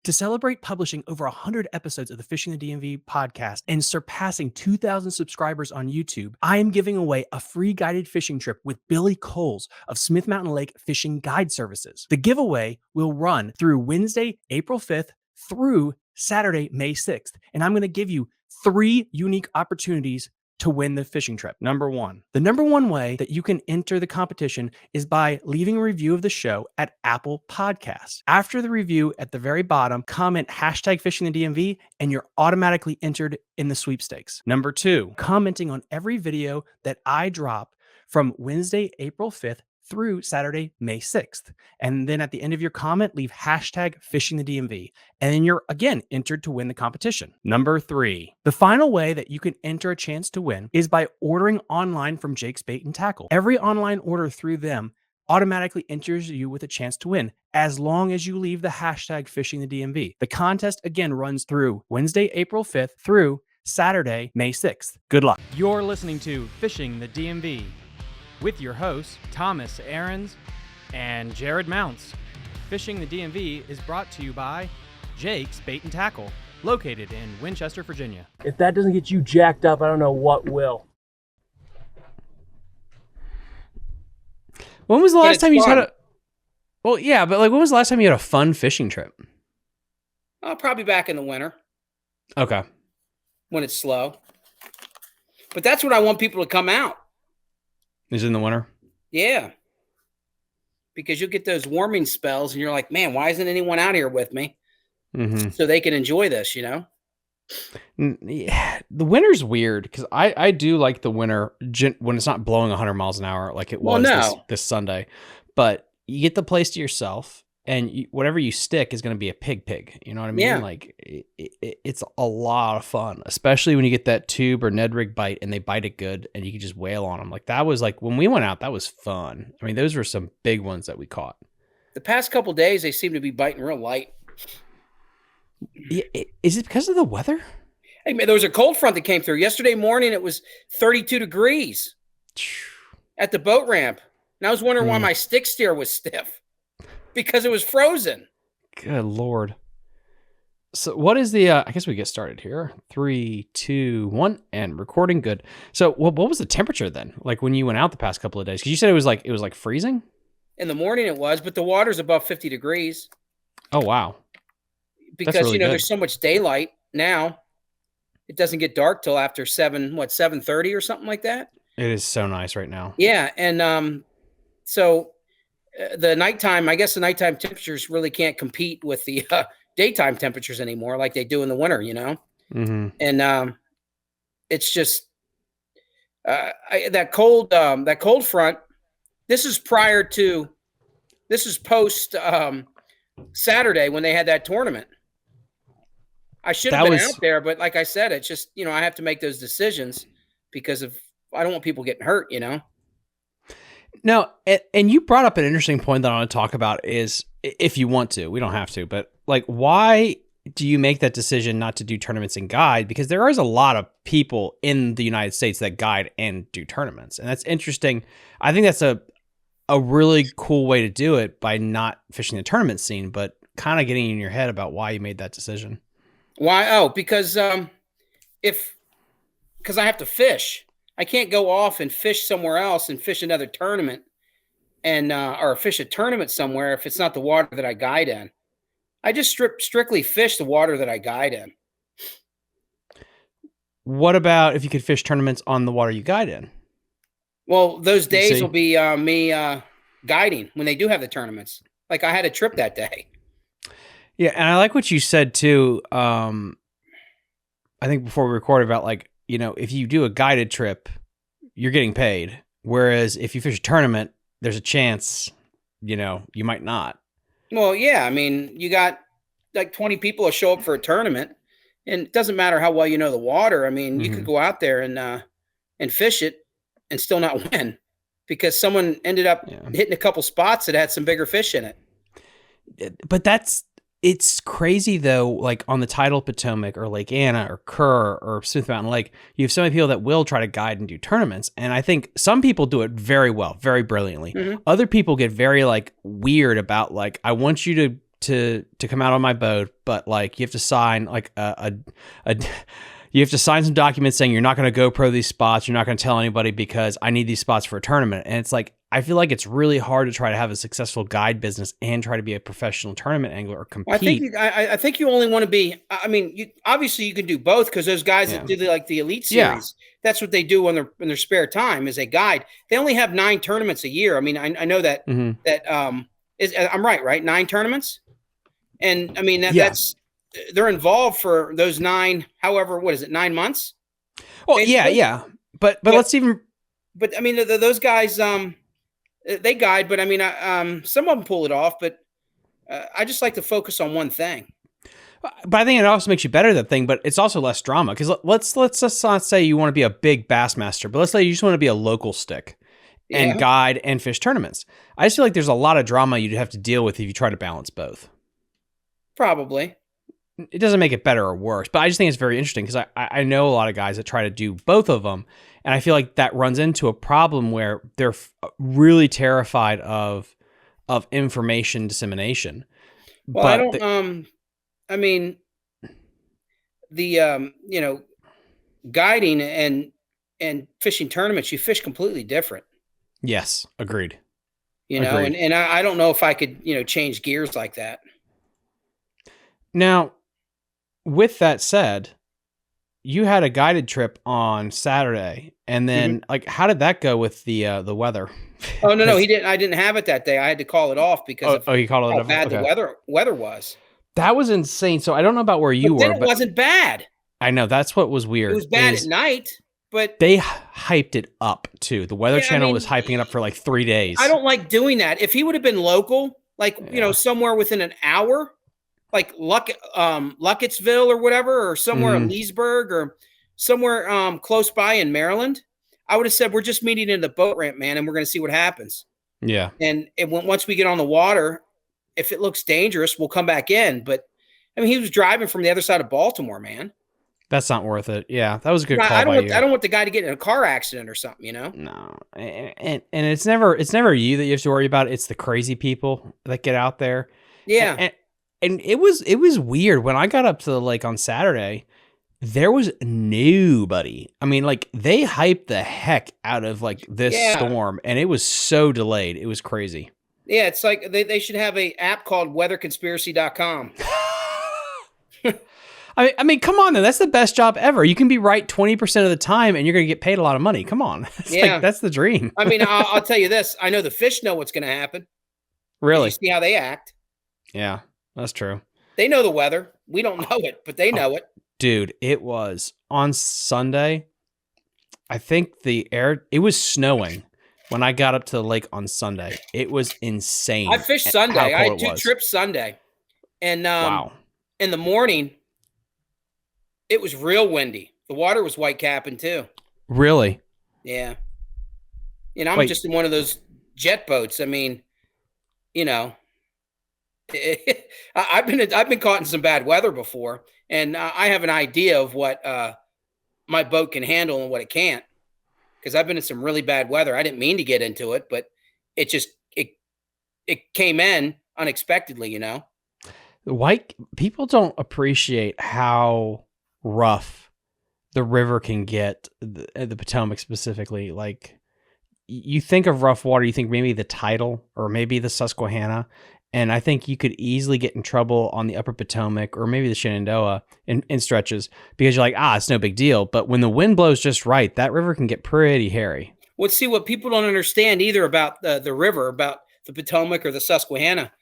To celebrate publishing over 100 episodes of the Fishing the DMV podcast and surpassing 2,000 subscribers on YouTube, I am giving away a free guided fishing trip with Billy Coles of Smith Mountain Lake Fishing Guide Services. The giveaway will run through Wednesday, April 5th through Saturday, May 6th. And I'm going to give you 3 unique opportunities to win the fishing trip. Number one, the number one way that you can enter the competition is by leaving a review of the show at Apple Podcasts. After the review at the very bottom, comment hashtag fishing the DMV and you're automatically entered in the sweepstakes. Number two, commenting on every video that I drop from Wednesday, April 5th through Saturday, May 6th. And then at the end of your comment, leave hashtag fishing the DMV. And then you're again entered to win the competition. Number three, the final way that you can enter a chance to win is by ordering online from Jake's Bait and Tackle. Every online order through them automatically enters you with a chance to win as long as you leave the hashtag fishing the DMV. The contest again runs through Wednesday, April 5th through Saturday, May 6th. Good luck. You're listening to Fishing the DMV with your hosts, Thomas Ahrens and Jared Mounts. Fishing the DMV is brought to you by Jake's Bait and Tackle, located in Winchester, Virginia. If that doesn't get you jacked up, I don't know what will. When was the last time you had a... Well, yeah, but like when was the last time you had a fun fishing trip? Probably back in the winter. Okay. When it's slow. But that's when I want people to come out. Is it in the winter? Yeah. Because you'll get those warming spells and you're like, man, why isn't anyone out here with me? Mm-hmm. So they can enjoy this, you know? Yeah, the winter's weird because I do like the winter when it's not blowing 100 miles an hour like it was this Sunday. But you get the place to yourself and whatever you stick is going to be a pig. You know what I mean? Yeah. Like it's a lot of fun, especially when you get that tube or Ned rig bite and they bite it good and you can just wail on them. Like that was like when we went out, that was fun. I mean, those were some big ones that we caught. The past couple of days, they seem to be biting real light. Yeah, is it because of the weather? Hey, man, there was a cold front that came through. Yesterday morning, it was 32 degrees at the boat ramp. And I was wondering why my stick steer was stiff. Because it was frozen. Good Lord. So what is the, I guess we get started here. 3, 2, 1, and recording. Good. So what was the temperature then? Like when you went out the past couple of days? Because you said it was like freezing? In the morning it was, but the water's above 50 degrees. Oh, wow. Because, really good. There's so much daylight now. It doesn't get dark till after 7:30 or something like that? It is so nice right now. Yeah. And so... the nighttime, I guess the nighttime temperatures really can't compete with the daytime temperatures anymore like they do in the winter, you know? Mm-hmm. And it's just that cold front, this is post Saturday when they had that tournament. I should have been out there, but like I said, it's just, I have to make those decisions because I don't want people getting hurt, you know? No, and you brought up an interesting point that I want to talk about is if you want to, we don't have to, but like, why do you make that decision not to do tournaments and guide? Because there is a lot of people in the United States that guide and do tournaments. And that's interesting. I think that's a really cool way to do it by not fishing the tournament scene, but kind of getting in your head about why you made that decision. Why? Oh, because I have to fish. I can't go off and fish somewhere else and fish another tournament and or fish a tournament somewhere if it's not the water that I guide in. I just strictly fish the water that I guide in. What about if you could fish tournaments on the water you guide in? Well, those days will be me guiding when they do have the tournaments. Like I had a trip that day. Yeah, and I like what you said too. I think before we recorded about like, if you do a guided trip, you're getting paid. Whereas if you fish a tournament, there's a chance, you might not. Well, yeah. I mean, you got like 20 people will show up for a tournament and it doesn't matter how well you know the water. I mean, you could go out there and fish it and still not win because someone ended up hitting a couple spots that had some bigger fish in it. But it's crazy though, like on the tidal Potomac or Lake Anna or Kerr or Smith Mountain Lake, you have so many people that will try to guide and do tournaments. And I think some people do it very well, very brilliantly. Mm-hmm. Other people get very like weird about like, I want you to to come out on my boat, but like you have to sign like you have to sign some documents saying you're not going to GoPro these spots. You're not going to tell anybody because I need these spots for a tournament. And it's like, I feel like it's really hard to try to have a successful guide business and try to be a professional tournament angler or compete. I think you only want to be, I mean, obviously you can do both because those guys that do the elite series, that's what they do in their spare time is a guide. They only have 9 tournaments a year. I mean, I know that, I'm right? 9 tournaments. And I mean, that's, they're involved for those 9, however, what is it? 9 months? Well, basically? But let's even, but I mean, those guys, they guide, but I mean, some of them pull it off, but I just like to focus on one thing. But I think it also makes you better at that thing, but it's also less drama. Because let's just not say you want to be a big Bassmaster, but let's say you just want to be a local stick and guide and fish tournaments. I just feel like there's a lot of drama you'd have to deal with if you try to balance both. Probably. It doesn't make it better or worse, but I just think it's very interesting because I know a lot of guys that try to do both of them. And I feel like that runs into a problem where they're really terrified of information dissemination. Well, but I don't, I mean, the, guiding and fishing tournaments, you fish completely different. Yes. Agreed. Agreed. And I don't know if I could, change gears like that. Now, with that said, you had a guided trip on Saturday, and then like, how did that go with the weather? Oh no, he didn't. I didn't have it that day. I had to call it off because you called it how off. Bad the weather was. That was insane. So I don't know about where you were, but it wasn't bad. I know that's what was weird. It was bad at night, but they hyped it up too. The Weather Channel was hyping it up for like 3 days. I don't like doing that. If he would have been local, like somewhere within an hour. Like Luckettsville or whatever, or somewhere in Leesburg or somewhere close by in Maryland, I would have said, we're just meeting in the boat ramp, man, and we're going to see what happens. Yeah. And once we get on the water, if it looks dangerous, we'll come back in. But I mean, he was driving from the other side of Baltimore, man. That's not worth it. Yeah, that was a good call I I don't want the guy to get in a car accident or something, No, and it's never you that you have to worry about. It's the crazy people that get out there. Yeah. And it was weird when I got up to the lake on Saturday. There was nobody. I mean, like they hyped the heck out of like this storm, and it was so delayed. It was crazy. Yeah, it's like they should have a app called weatherconspiracy.com. I mean, come on, though. That's the best job ever. You can be right 20% of the time, and you're going to get paid a lot of money. Come on, like, that's the dream. I mean, I'll tell you this. I know the fish know what's going to happen. Really? You see how they act. Yeah. That's true. They know the weather. We don't know it, but they know it. Dude, it was on Sunday. I think it was snowing when I got up to the lake on Sunday. It was insane. I fished Sunday. I had 2 trips Sunday. And wow. In the morning, it was real windy. The water was white capping too. Really? Yeah. I'm just in one of those jet boats. I mean, I've been caught in some bad weather before, and I have an idea of what my boat can handle and what it can't, because I've been in some really bad weather. I didn't mean to get into it, but it came in unexpectedly. The white people don't appreciate how rough the river can get, the Potomac specifically. Like, you think of rough water, you think maybe the Tidal or maybe the Susquehanna. And I think you could easily get in trouble on the Upper Potomac or maybe the Shenandoah in stretches because you're like, it's no big deal. But when the wind blows just right, that river can get pretty hairy. Well, see, what people don't understand either about the river, about the Potomac or the Susquehanna.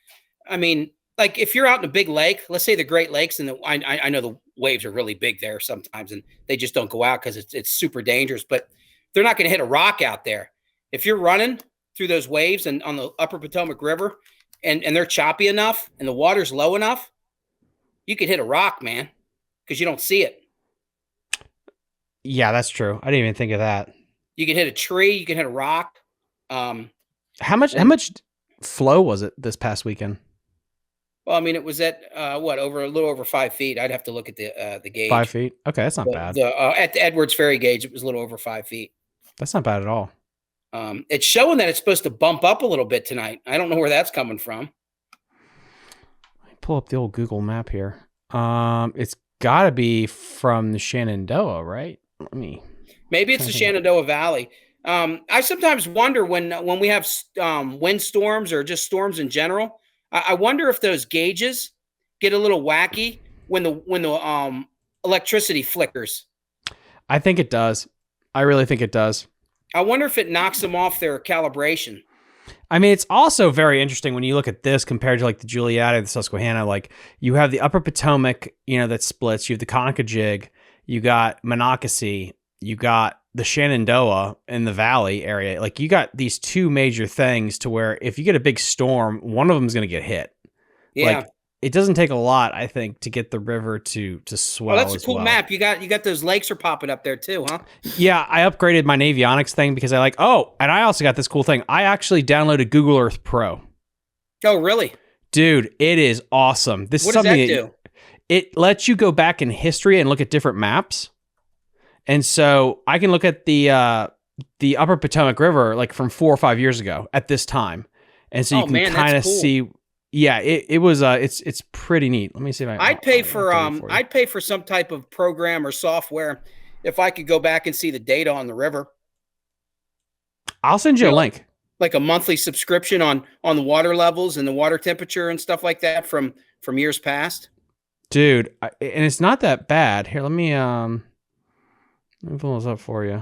I mean, like if you're out in a big lake, let's say the Great Lakes, and I know the waves are really big there sometimes, and they just don't go out because it's super dangerous. But they're not going to hit a rock out there. If you're running through those waves and on the Upper Potomac River, and they're choppy enough and the water's low enough, you could hit a rock, man, because you don't see it. Yeah, that's true. I didn't even think of that. You can hit a tree. You can hit a rock. How much flow was it this past weekend? Well, I mean, it was at a little over 5 feet. I'd have to look at the gauge. 5 feet. Okay, that's not bad. At the Edwards Ferry gauge, it was a little over 5 feet. That's not bad at all. It's showing that it's supposed to bump up a little bit tonight. I don't know where that's coming from. pull up the old Google map here. It's got to be from the Shenandoah, right? Maybe it's the Shenandoah Valley. I sometimes wonder when we have wind storms or just storms in general. I wonder if those gauges get a little wacky when the electricity flickers. I think it does. I really think it does. I wonder if it knocks them off their calibration. I mean, it's also very interesting when you look at this compared to like the Julietta, the Susquehanna. Like you have the Upper Potomac, that splits. You have the Conococheague. You got Monocacy. You got the Shenandoah in the Valley area. Like you got these two major things to where if you get a big storm, one of them is going to get hit. Yeah. Like, it doesn't take a lot, I think, to get the river to swell. Oh, that's a cool map. You got those lakes are popping up there too, huh? Yeah, I upgraded my Navionics thing because and I also got this cool thing. I actually downloaded Google Earth Pro. Oh, really? Dude, it is awesome. What does that do? It lets you go back in history and look at different maps. And so I can look at the Upper Potomac River like from 4 or 5 years ago at this time. And so you can kind of see. Yeah, it was it's pretty neat. Let me see if I'd pay for some type of program or software if I could go back and see the data on the river. I'll send you a link. Like a monthly subscription on the water levels and the water temperature and stuff like that from years past. Dude, and it's not that bad. Here, let me pull this up for you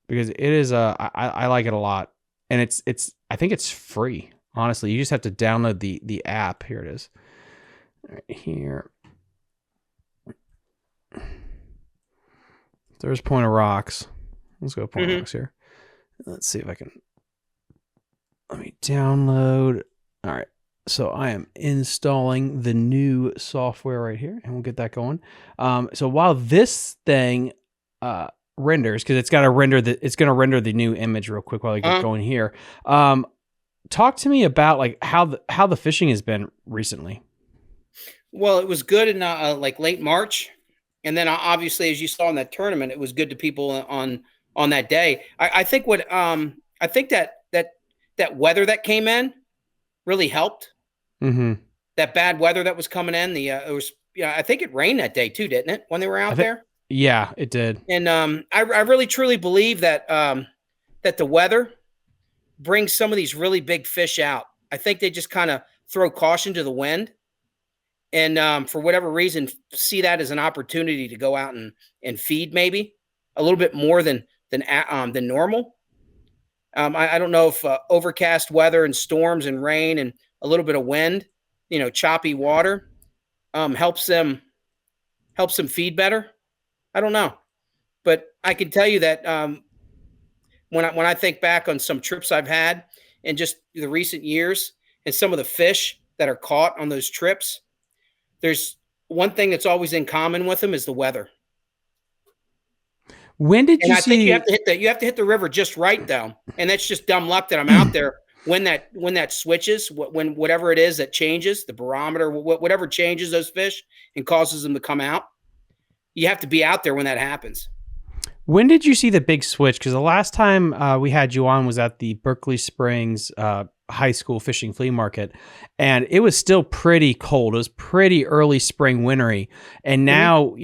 because it is I like it a lot. And it's I think it's free. Honestly, you just have to download the app. Here it is. Right here. There's Point of Rocks. Let's go Point of Rocks here. Let's see if I can. Let me download. All right. So I am installing the new software right here, and we'll get that going. So while this thing renders, because it's got to render it's going to render the new image real quick while I get going here. Talk to me about like how the fishing has been recently. Well, it was good in like late March, and then obviously, as you saw in that tournament, it was good to people on that day. I think I think that weather that came in really helped. Mm-hmm. That bad weather that was coming in, it was I think it rained that day too, didn't it? When they were out there. Yeah, it did. And I really truly believe that that the weather brings some of these really big fish out. I think they just kind of throw caution to the wind, and for whatever reason, see that as an opportunity to go out and feed maybe a little bit more than normal. I don't know if overcast weather and storms and rain and a little bit of wind, choppy water, helps them feed better. I don't know, but I can tell you that when I think back on some trips I've had in just the recent years and some of the fish that are caught on those trips, there's one thing that's always in common with them is the weather. When did you see? I think you have to hit the river just right though, and that's just dumb luck that I'm out there when that switches, when whatever it is that changes the barometer, whatever changes those fish and causes them to come out. You have to be out there when that happens. When did you see the big switch? Because the last time we had you on was at the Berkeley Springs High School Fishing Flea Market, and it was still pretty cold. It was pretty early spring, wintry, and now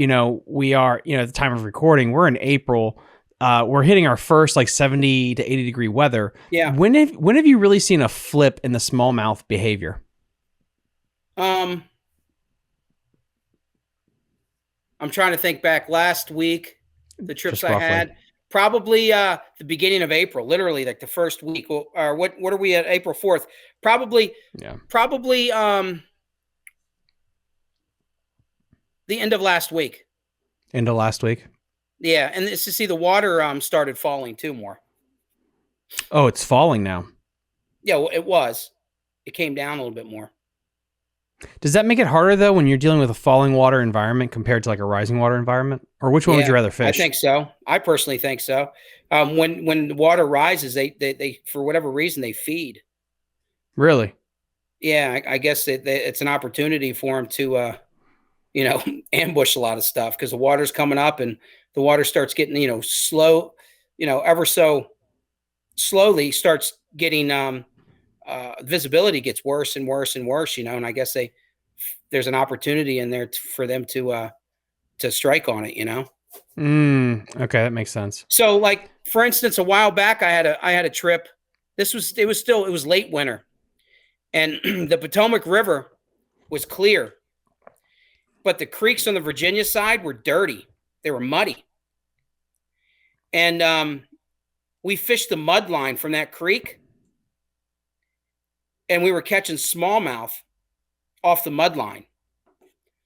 we are at the time of recording, we're in April. We're hitting our first like 70 to 80 degree weather. Yeah. When have you really seen a flip in the smallmouth behavior? I'm trying to think back last week. The trips I had, probably the beginning of April, literally like the first week. Or what are we at? April 4th? Probably the end of last week. End of last week. Yeah, and it's to see the water started falling too more. Oh, it's falling now. Yeah, well, it was. It came down a little bit more. Does that make it harder though when you're dealing with a falling water environment compared to like a rising water environment? Or which one would you rather fish? I think so. I personally think so. When the water rises, they for whatever reason they feed. Really? Yeah, I guess it's an opportunity for them to ambush a lot of stuff because the water's coming up and the water starts getting slow, ever so slowly starts getting visibility gets worse and worse and worse, and I guess they there's an opportunity in there for them to strike on it, Okay, that makes sense. So, like, for instance, a while back, I had a trip. It was late winter, and the Potomac River was clear, but the creeks on the Virginia side were dirty. They were muddy, and we fished the mud line from that creek, and we were catching smallmouth off the mud line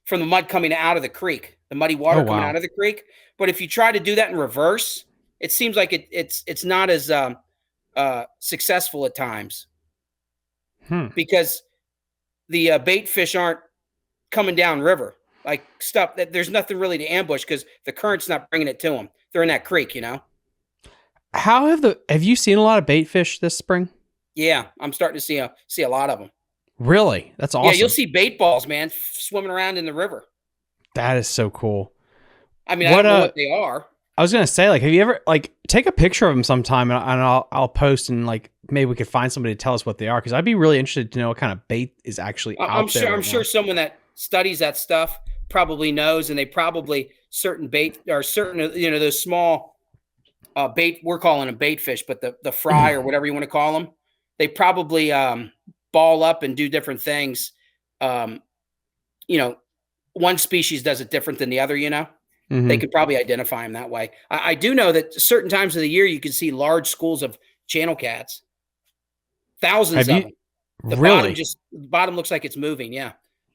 from the mud coming out of the creek, the muddy water coming out of the creek. But if you try to do that in reverse, it seems like it's not as successful at times because the bait fish aren't coming down river like stuff that there's nothing really to ambush because the current's not bringing it to them. They're in that creek, Have you seen a lot of bait fish this spring? Yeah, I'm starting to see a lot of them. Really? That's awesome. Yeah, you'll see bait balls, man, swimming around in the river. That is so cool. I mean, I don't know what they are. I was gonna say, like, have you ever take a picture of them sometime, and I'll post, and maybe we could find somebody to tell us what they are because I'd be really interested to know what kind of bait is actually out there. I'm sure someone that studies that stuff probably knows, and they probably certain bait or certain those small bait, we're calling them bait fish, but the fry or whatever you want to call them, they probably ball up and do different things. One species does it different than the other. They could probably identify them that way. I do know that certain times of the year you can see large schools of channel cats, thousands of them. The bottom looks like it's moving. Yeah.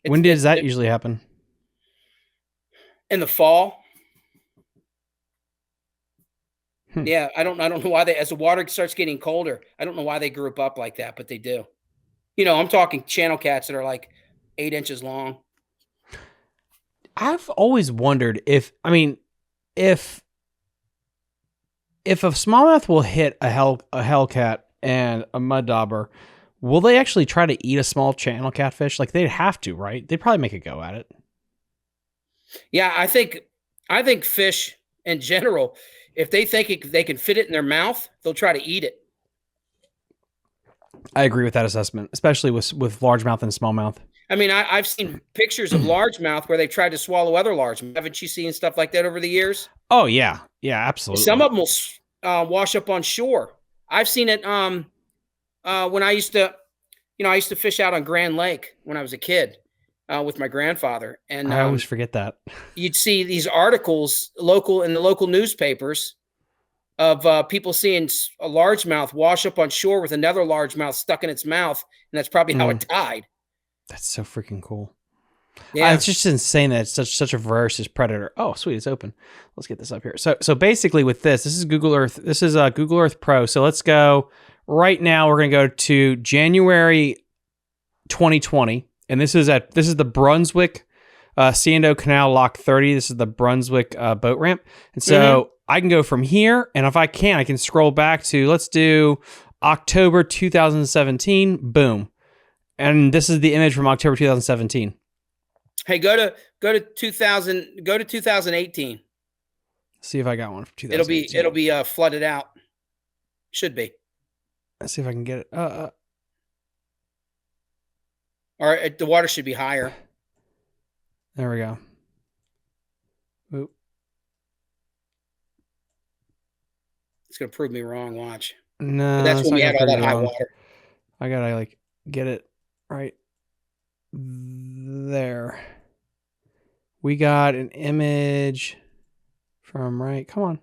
When does that usually happen? In the fall. Yeah, I don't know why as the water starts getting colder, I don't know why they group up like that, but they do. I'm talking channel cats that are like 8 inches long. I've always wondered if a smallmouth will hit a hellcat and a mud dauber, will they actually try to eat a small channel catfish? Like they'd have to, right? They'd probably make a go at it. Yeah, I think fish in general, if they think they can fit it in their mouth, they'll try to eat it. I agree with that assessment, especially with largemouth and smallmouth. I mean, I've seen pictures of largemouth where they've tried to swallow other largemouth. Haven't you seen stuff like that over the years? Oh, yeah. Yeah, absolutely. Some of them will wash up on shore. I've seen it when I used to fish out on Grand Lake when I was a kid with my grandfather. And I always forget that. You'd see these articles in the local newspapers of people seeing a largemouth wash up on shore with another largemouth stuck in its mouth, and that's probably how it died. That's so freaking cool. Yeah, it's just insane that it's such a voracious predator. Oh, sweet, it's open. Let's get this up here. So basically, with this is Google Earth. This is Google Earth Pro. So let's go right now. We're gonna go to January 2020, and this is the Brunswick Sando Canal Lock 30. This is the Brunswick boat ramp, and so I can go from here, and if I can scroll back to, let's do October 2017. Boom. And this is the image from October 2017. Hey, go to 2018. See if I got one from 2018. It'll be flooded out. Should be. Let's see if I can get it. Or the water should be higher. There we go. Oop. It's gonna prove me wrong. Watch. No, but that's when we had all that high water. I gotta get it right there. We got an image from come on.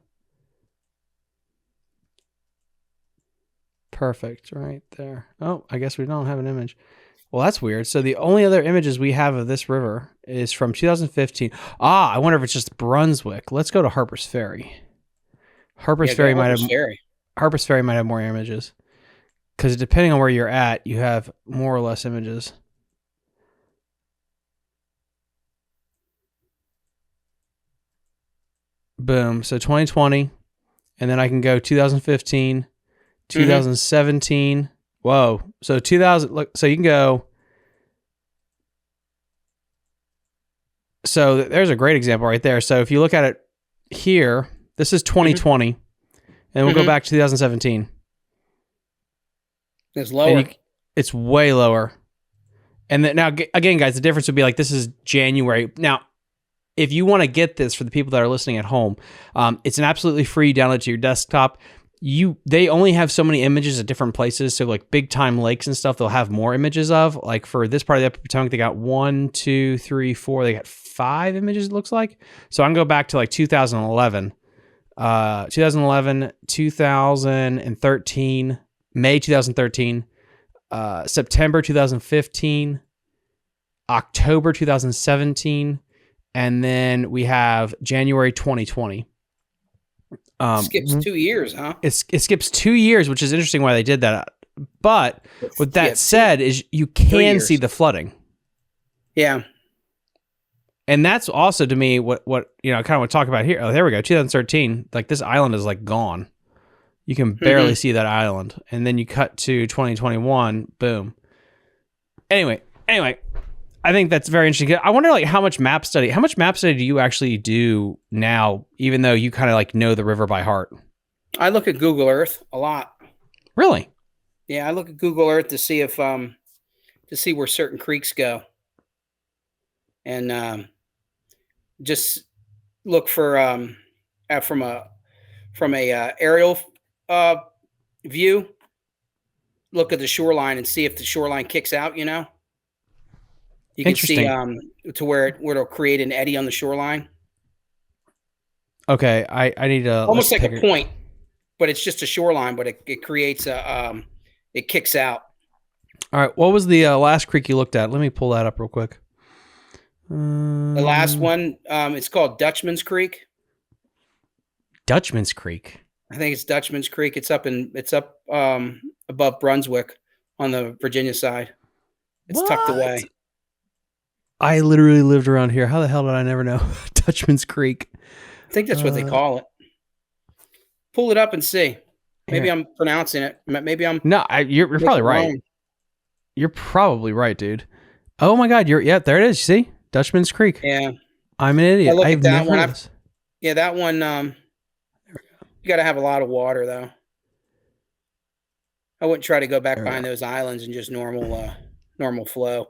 Perfect, right there. Oh, I guess we don't have an image. Well, that's weird. So the only other images we have of this river is from 2015. I wonder if it's just Brunswick. Let's go to Harper's Ferry. Harper's Ferry might have more images. Because depending on where you're at, you have more or less images. Boom. So 2020. And then I can go 2015, 2017. Whoa. So 2000. Look, so you can go. So there's a great example right there. So if you look at it here, this is 2020. And we'll go back to 2017. It's lower. It's way lower. And then now again, guys, the difference would be like this is January. Now, if you want to get this for the people that are listening at home, it's an absolutely free download to your desktop. They only have so many images at different places. So like big time lakes and stuff, they'll have more images of. Like for this part of the Upper Potomac, they got 1, 2, 3, 4. They got 5 images, it looks like. So I can go back to like 2011, 2013, May 2013, September 2015, October 2017, and then we have January 2020. Skips 2 years, huh? It skips 2 years, which is interesting why they did that. But with that said, is you can see the flooding. Yeah. And that's also to me what I kind of want to talk about here. Oh, there we go. 2013. Like this island is like gone. You can barely see that island. And then you cut to 2021. Boom. Anyway, I think that's very interesting. I wonder like how much map study do you actually do now, even though you kind of like know the river by heart? I look at Google Earth a lot. Really? Yeah, I look at Google Earth to see if to see where certain creeks go. And just look for from a aerial view, look at the shoreline and see if the shoreline kicks out, you know. You can see to where it'll create an eddy on the shoreline. Okay, I need to almost like a point, but it's just a shoreline, but it creates it kicks out. All right, what was the last creek you looked at? Let me pull that up real quick. The last one, it's called Dutchman's Creek. Dutchman's Creek. I think it's Dutchman's Creek. It's up above Brunswick on the Virginia side. It's tucked away. I literally lived around here. How the hell did I never know Dutchman's Creek? I think that's what they call it. Pull it up and see. Maybe I'm pronouncing it. Maybe I'm. No, you're probably right. Wrong. You're probably right, dude. Oh my God, there it is. You see, Dutchman's Creek. Yeah, I'm an idiot. I've never heard of this. Yeah, that one. You got to have a lot of water though. I wouldn't try to go back behind those islands and just normal flow.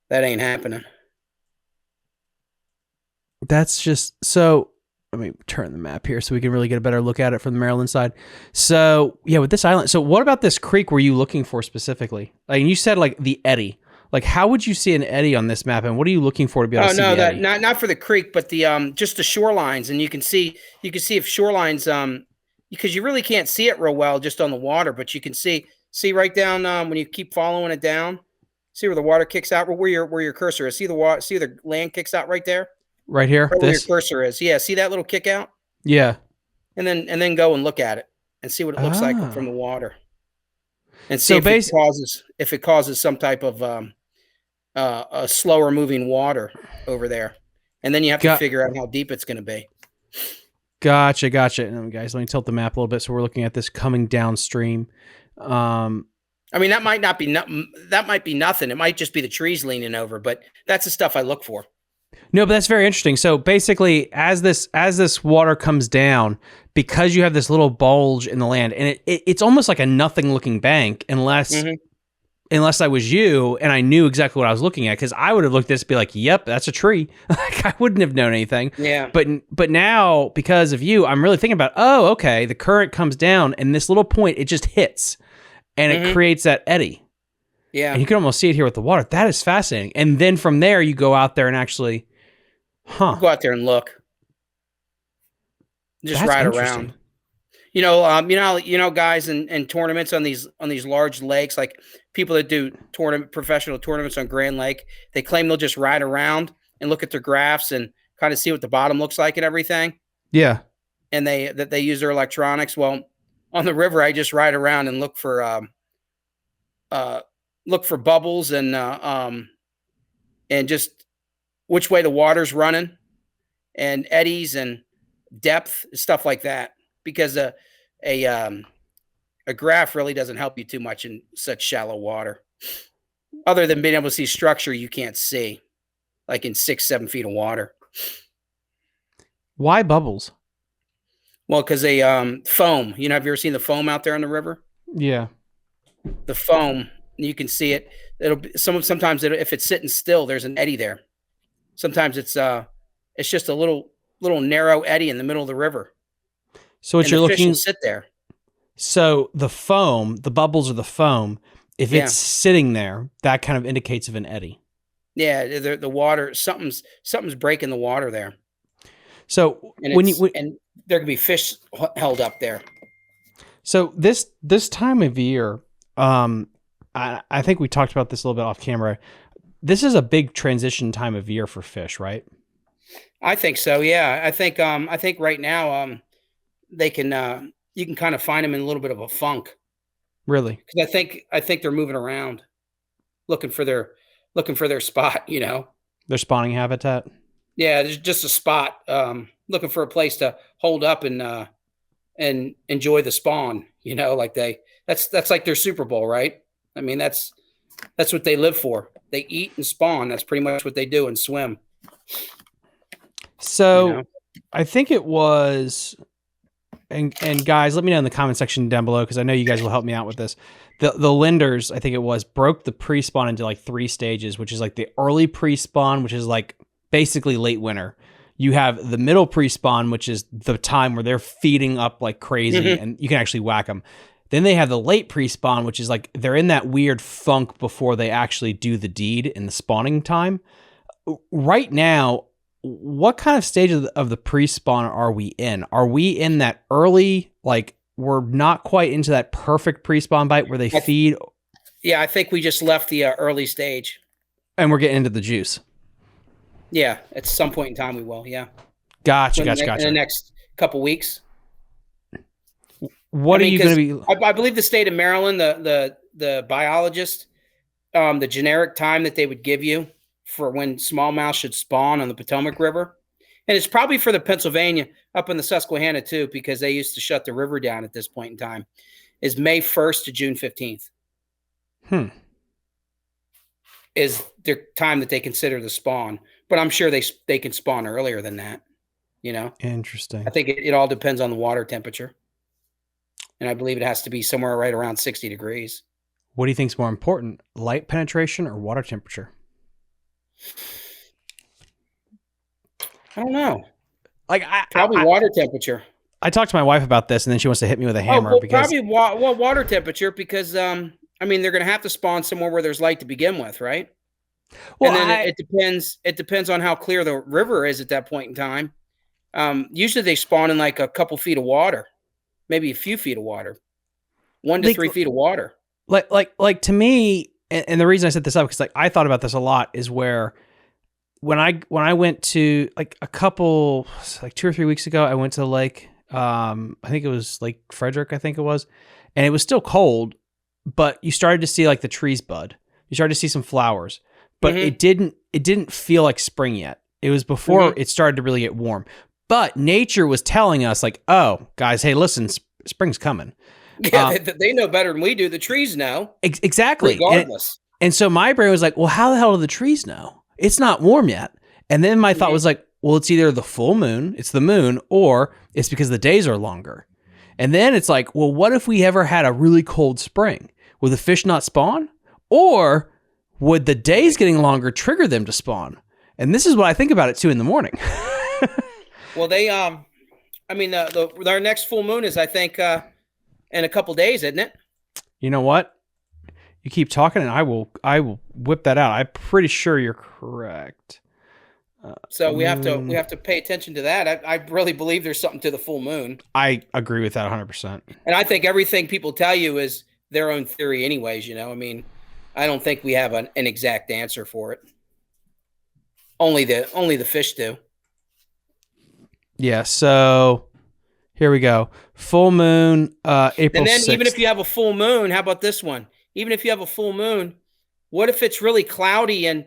That ain't happening. That's just so. Let me turn the map here so we can really get a better look at it from the Maryland side. So yeah, with this island. So what about this creek were you looking for specifically? Like you said, like the eddy. Like how would you see an eddy on this map, and what are you looking for to be able to see the eddy? Not for the creek, but the just the shorelines, and you can see if shorelines because you really can't see it real well just on the water, but you can see right down when you keep following it down. See where the water kicks out, where your cursor is. See the land kicks out right there. Right here, right where your cursor is. Yeah, see that little kick out. Yeah, and then go and look at it and see what it looks like from the water, and see if it causes some type of a slower moving water over there, and then you have to figure out how deep it's going to be. Gotcha. And guys, let me tilt the map a little bit so we're looking at this coming downstream. I mean, that might be nothing. It might just be the trees leaning over, but that's the stuff I look for. No, but that's very interesting. So basically, as this water comes down, because you have this little bulge in the land, and it's almost like a nothing looking bank, unless I was you and I knew exactly what I was looking at, because I would have looked at this and be like, "Yep, that's a tree." Like I wouldn't have known anything. Yeah. But now because of you, I'm really thinking about, oh, okay, the current comes down, and this little point it just hits. And it creates that eddy. Yeah. And you can almost see it here with the water. That is fascinating. And then from there, you go out there and actually, go out there and look. Just ride around. You know, guys in tournaments on these large lakes, like people that do professional tournaments on Grand Lake, they claim they'll just ride around and look at their graphs and kind of see what the bottom looks like and everything. Yeah. And they use their electronics. Well, on the river, I just ride around and look for bubbles and just which way the water's running and eddies and depth, stuff like that. Because a graph really doesn't help you too much in such shallow water, other than being able to see structure you can't see, like in 6-7 feet of water. Why bubbles? Well, because they foam. You know, have you ever seen the foam out there on the river? Yeah. The foam, you can see it. if it's sitting still, there's an eddy there. Sometimes it's just a little narrow eddy in the middle of the river. So what you're the fish will looking, sit there. so the foam, the bubbles of the foam, if it's sitting there, that kind of indicates of an eddy. Yeah, the water, something's breaking the water there. So and there can be fish held up there. So this time of year, I think we talked about this a little bit off camera. This is a big transition time of year for fish, right? I think so. Yeah, I think right now they can you can kind of find them in a little bit of a funk. Really? Because I think they're moving around, looking for their spot. You know, their spawning habitat. Yeah, there's just a spot, looking for a place to hold up and enjoy the spawn. You know, like that's like their Super Bowl, right? I mean, that's what they live for. They eat and spawn. That's pretty much what they do, and swim. So, you know? I think it was, and guys, let me know in the comment section down below, because I know you guys will help me out with this. The lenders, I think it was, broke the pre-spawn into like 3 stages, which is like the early pre-spawn, which is like basically late winter. You have the middle pre-spawn, which is the time where they're feeding up like crazy and you can actually whack them. Then they have the late pre-spawn, which is like they're in that weird funk before they actually do the deed in the spawning time. Right now, what kind of stage of the pre-spawn are we in? Are we in that early, like we're not quite into that perfect pre-spawn bite where they feed? Yeah, I think we just left the early stage. And we're getting into the juice. Yeah, at some point in time we will, yeah. Gotcha. In the next couple weeks. What are you going to be? I believe the state of Maryland, the biologist, the generic time that they would give you for when smallmouth should spawn on the Potomac River, and it's probably for the Pennsylvania, up in the Susquehanna too, because they used to shut the river down at this point in time, is May 1st to June 15th. Is their time that they consider the spawn. But I'm sure they can spawn earlier than that, you know? Interesting. I think it all depends on the water temperature. And I believe it has to be somewhere right around 60 degrees. What do you think is more important, light penetration or water temperature? I don't know. Like probably water temperature. I talked to my wife about this, and then she wants to hit me with a hammer. Probably water temperature, because I mean, they're going to have to spawn somewhere where there's light to begin with, right? Well, and then it depends on how clear the river is at that point in time. Usually they spawn in like a couple feet of water, maybe a few feet of water, 1 to 3 feet of water. Like to me, and the reason I set this up, because like I thought about this a lot, is where when I went to like like 2 or 3 weeks ago, I went to the lake. I think it was Lake Frederick, I think it was, and it was still cold, but you started to see like the trees bud. You started to see some flowers. But it didn't feel like spring yet. It was before it started to really get warm. But nature was telling us like, oh, guys, hey, listen, spring's coming. Yeah, they know better than we do. The trees know. Exactly. Regardless. And so my brain was like, well, how the hell do the trees know? It's not warm yet. And then my thought was like, well, it's either the full moon, it's the moon, or it's because the days are longer. And then it's like, well, what if we ever had a really cold spring? Would the fish not spawn? Or would the days getting longer trigger them to spawn? And this is what I think about it 2 in the morning. Well, they, I mean, our next full moon is, I think, in a couple days, isn't it? You know what? You keep talking, and I will whip that out. I'm pretty sure you're correct. So we have to pay attention to that. I really believe there's something to the full moon. I agree with that 100%. And I think everything people tell you is their own theory, anyways. You know, I mean, I don't think we have an exact answer for it. Only the fish do. Yeah, so here we go. Full moon, April 6th. And then even if you have a full moon, how about this one? Even if you have a full moon, what if it's really cloudy and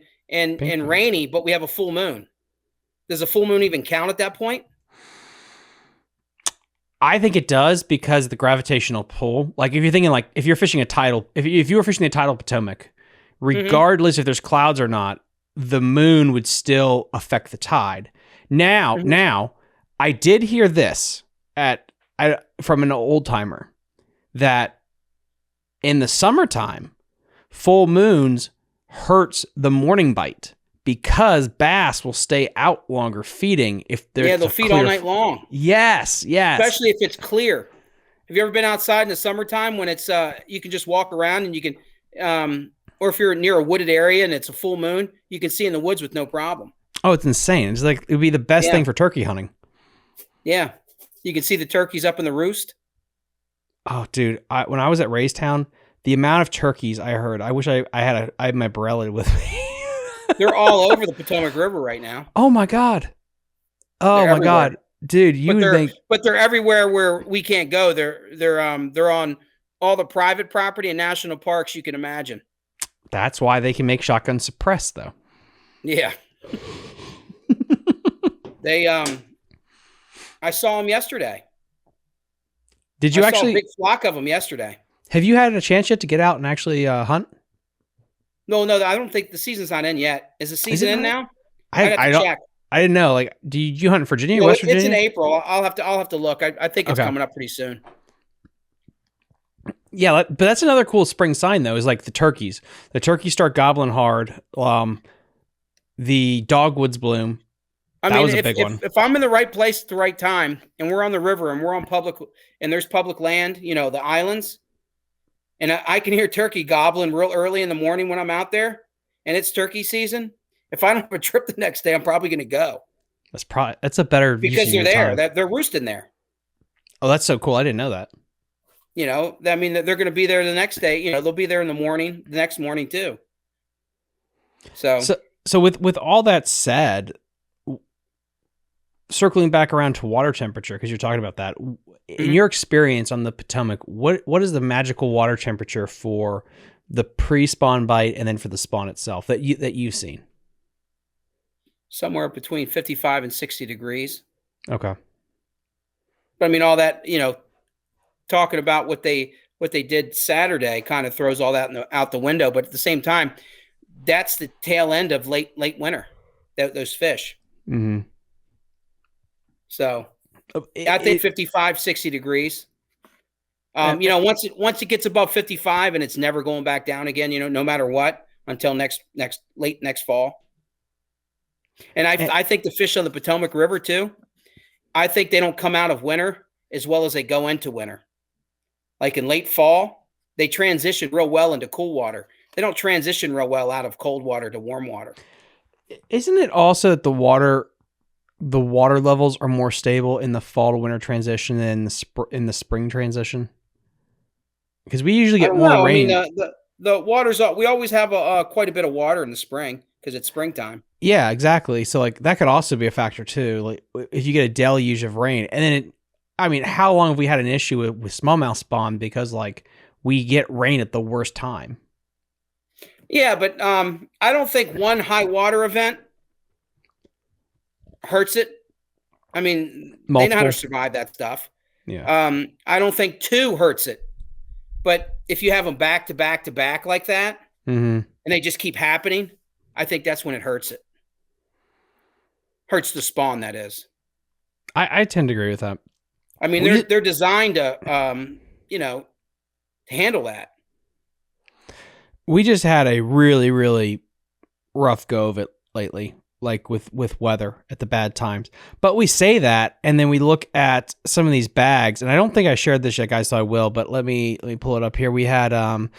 rainy, but we have a full moon? Does a full moon even count at that point? I think it does, because the gravitational pull. Like if you're thinking, like if you're fishing a tidal, if you were fishing the tidal Potomac, regardless if there's clouds or not, the moon would still affect the tide. Now, I did hear this from an old timer, that in the summertime, full moons hurts the morning bite because bass will stay out longer feeding if they're they'll feed all night long. Yes. Especially if it's clear. Have you ever been outside in the summertime when it's you can just walk around and you can or if you're near a wooded area and it's a full moon, you can see in the woods with no problem. Oh, it's insane. It's like it would be the best thing for turkey hunting. Yeah. You can see the turkeys up in the roost. Oh, dude, when I was at Raystown, the amount of turkeys I heard, I wish I had my Borelli with me. They're all over the Potomac River right now. Oh my God. Oh my God. Dude, but they're everywhere where we can't go. They're on all the private property and national parks you can imagine. That's why they can make shotgun suppress though. Yeah. I saw them yesterday. Did you actually saw a big flock of them yesterday? Have you had a chance yet to get out and actually hunt? No, I don't think the season's not in yet. Is the season in now? I don't check. I didn't know. Like, do you hunt in Virginia, West Virginia? It's in April. I'll have to look. I think it's coming up pretty soon. Yeah, but that's another cool spring sign though. Is like the turkeys. The turkeys start gobbling hard. The dogwoods bloom. That was a big one. If I'm in the right place at the right time, and we're on the river, and we're on public, and there's public land, the islands, and I can hear turkey gobbling real early in the morning when I'm out there, and it's turkey season. If I don't have a trip the next day, I'm probably going to go. That's a better because they're there. They're roosting there. Oh, that's so cool! I didn't know that. I mean, they're going to be there the next day. They'll be there in the morning, the next morning too. So with all that said, circling back around to water temperature, because you're talking about that, in your experience on the Potomac, what is the magical water temperature for the pre-spawn bite and then for the spawn itself that you've seen? Somewhere between 55 and 60 degrees. Okay. But I mean, all that, talking about what they did Saturday kind of throws all that out the window. But at the same time, that's the tail end of late winter, those fish. Mm-hmm. So I think 55, 60 degrees. Once it gets above 55 and it's never going back down again, no matter what, until next fall. And I think the fish on the Potomac River too, I think they don't come out of winter as well as they go into winter. Like in late fall, they transition real well into cool water. They don't transition real well out of cold water to warm water. Isn't it also that the water levels are more stable in the fall to winter transition than in the spring transition? Because we usually get more rain. I mean, the water's we always have quite a bit of water in the spring because it's springtime. Yeah, exactly. So like that could also be a factor too. Like if you get a deluge of rain, and then how long have we had an issue with smallmouth spawn because like we get rain at the worst time? Yeah, but I don't think one high water event hurts it. I mean, They know how to survive that stuff. Yeah. I don't think two hurts it. But if you have them back to back to back like that, and they just keep happening, I think that's when it hurts it. Hurts the spawn, that is. I tend to agree with that. I mean, they're designed to, to handle that. We just had a really, really rough go of it lately, like with weather at the bad times. But we say that, and then we look at some of these bags, and I don't think I shared this yet, guys, so I will. But let me pull it up here. We had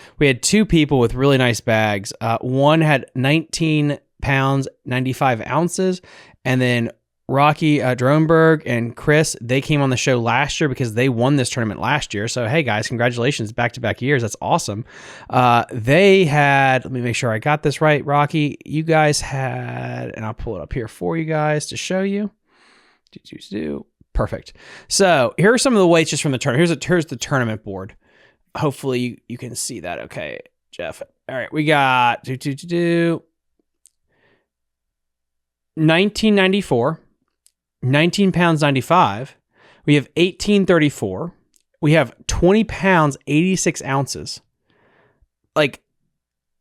two people with really nice bags. One had 19 pounds, 95 ounces, and then Rocky Dronberg and Chris, they came on the show last year because they won this tournament last year. So, hey, guys, congratulations. Back-to-back years. That's awesome. They had, let me make sure I got this right, Rocky. You guys had, and I'll pull it up here for you guys to show you. Perfect. So, here are some of the weights just from the tournament. Here's the tournament board. Hopefully, you can see that okay, Jeff. All right, we got 1994. 19 pounds 95. We have 1834. We have 20 pounds 86 ounces. Like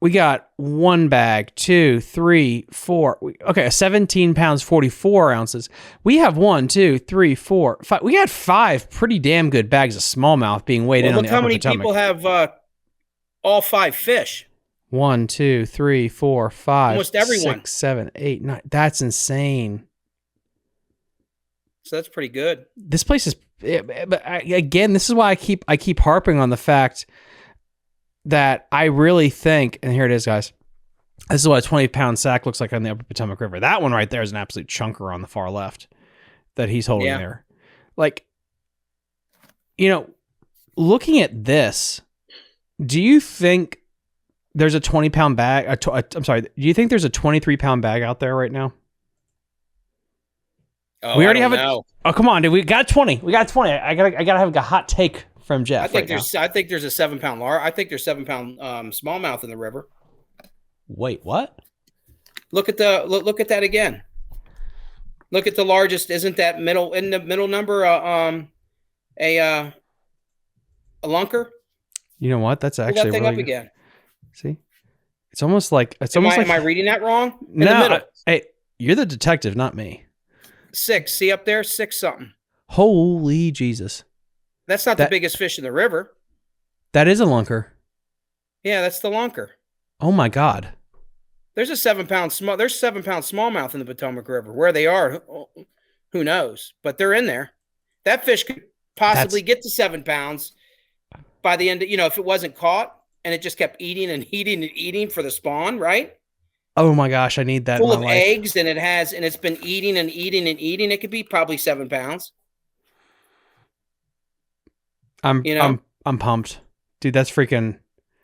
we got one bag, 2, 3, 4. Okay, 17 pounds 44 ounces. We have 1, 2, 3, 4, 5. We had 5 pretty damn good bags of smallmouth being weighed in on the Upper Potomac. Look how many people have all 5 fish. 1, 2, 3, 4, 5, Almost everyone. 6, 7, 8, 9. That's insane. So that's pretty good. This place is, but again, this is why I keep harping on the fact that I really think, and here it is, guys. This is what a 20-pound sack looks like on the Upper Potomac River. That one right there is an absolute chunker on the far left that he's holding there. Like, looking at this, do you think there's a 20-pound bag? I'm sorry. Do you think there's a 23-pound bag out there right now? Oh, we already have know. Oh, come on, dude. We got 20. We got 20. I gotta have a hot take from Jeff. I think there's a 7-pound I think there's 7-pound smallmouth in the river. Wait, what? Look at that again. Look at the largest. Isn't that in the middle number a lunker? You know what? That's actually Pull that thing really up again. See, it's almost like Am I reading that wrong? In no. the middle. Hey, you're the detective, not me. 6. See up there, 6 something. Holy Jesus! That's not the biggest fish in the river. That is a lunker. Yeah, that's the lunker. Oh my God! There's a 7-pound smallmouth in the Potomac River. Where they are, who knows? But they're in there. That fish could possibly get to 7 pounds by the end. If it wasn't caught and it just kept eating and eating and eating for the spawn, right? Oh my gosh, I need that. Full in of my life. eggs, and it's been eating and eating and eating. It could be probably 7 pounds. I'm pumped, dude. That's freaking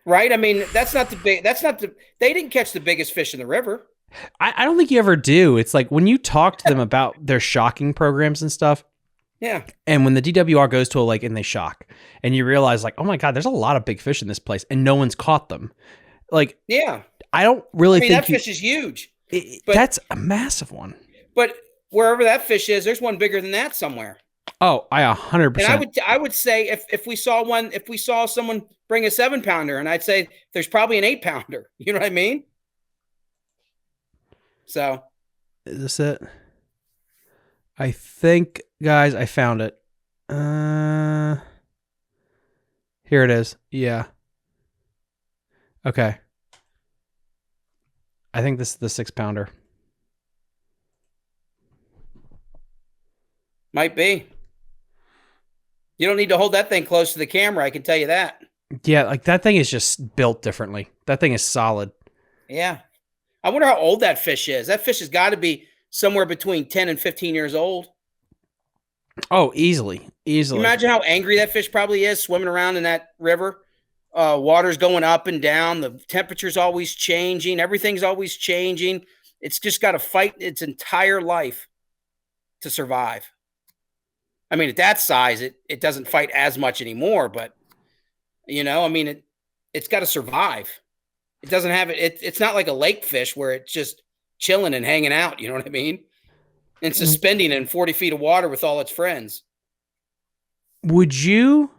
right. I mean, they didn't catch the biggest fish in the river. I don't think you ever do. It's like when you talk to them about their shocking programs and stuff. Yeah. And when the DWR goes to a lake and they shock, and you realize like, oh my God, there's a lot of big fish in this place, and no one's caught them. Like, yeah, I don't really think that fish is huge. That's a massive one. But wherever that fish is, there's one bigger than that somewhere. Oh, I 100%. And I would say if we saw someone bring a 7-pounder, and I'd say there's probably an 8-pounder. You know what I mean? So, is this it? I think, guys, I found it. Here it is. Yeah. Okay. I think this is the 6-pounder. Might be. You don't need to hold that thing close to the camera, I can tell you that. Yeah, like that thing is just built differently. That thing is solid. Yeah. I wonder how old that fish is. That fish has got to be somewhere between 10 and 15 years old. Oh, easily. Imagine how angry that fish probably is swimming around in that river. Water's going up and down. The temperature's always changing. Everything's always changing. It's just got to fight its entire life to survive. I mean, at that size, it doesn't fight as much anymore, but it's got to survive. It doesn't have it. It's not like a lake fish where it's just chilling and hanging out. You know what I mean? And suspending in 40 feet of water with all its friends. Would you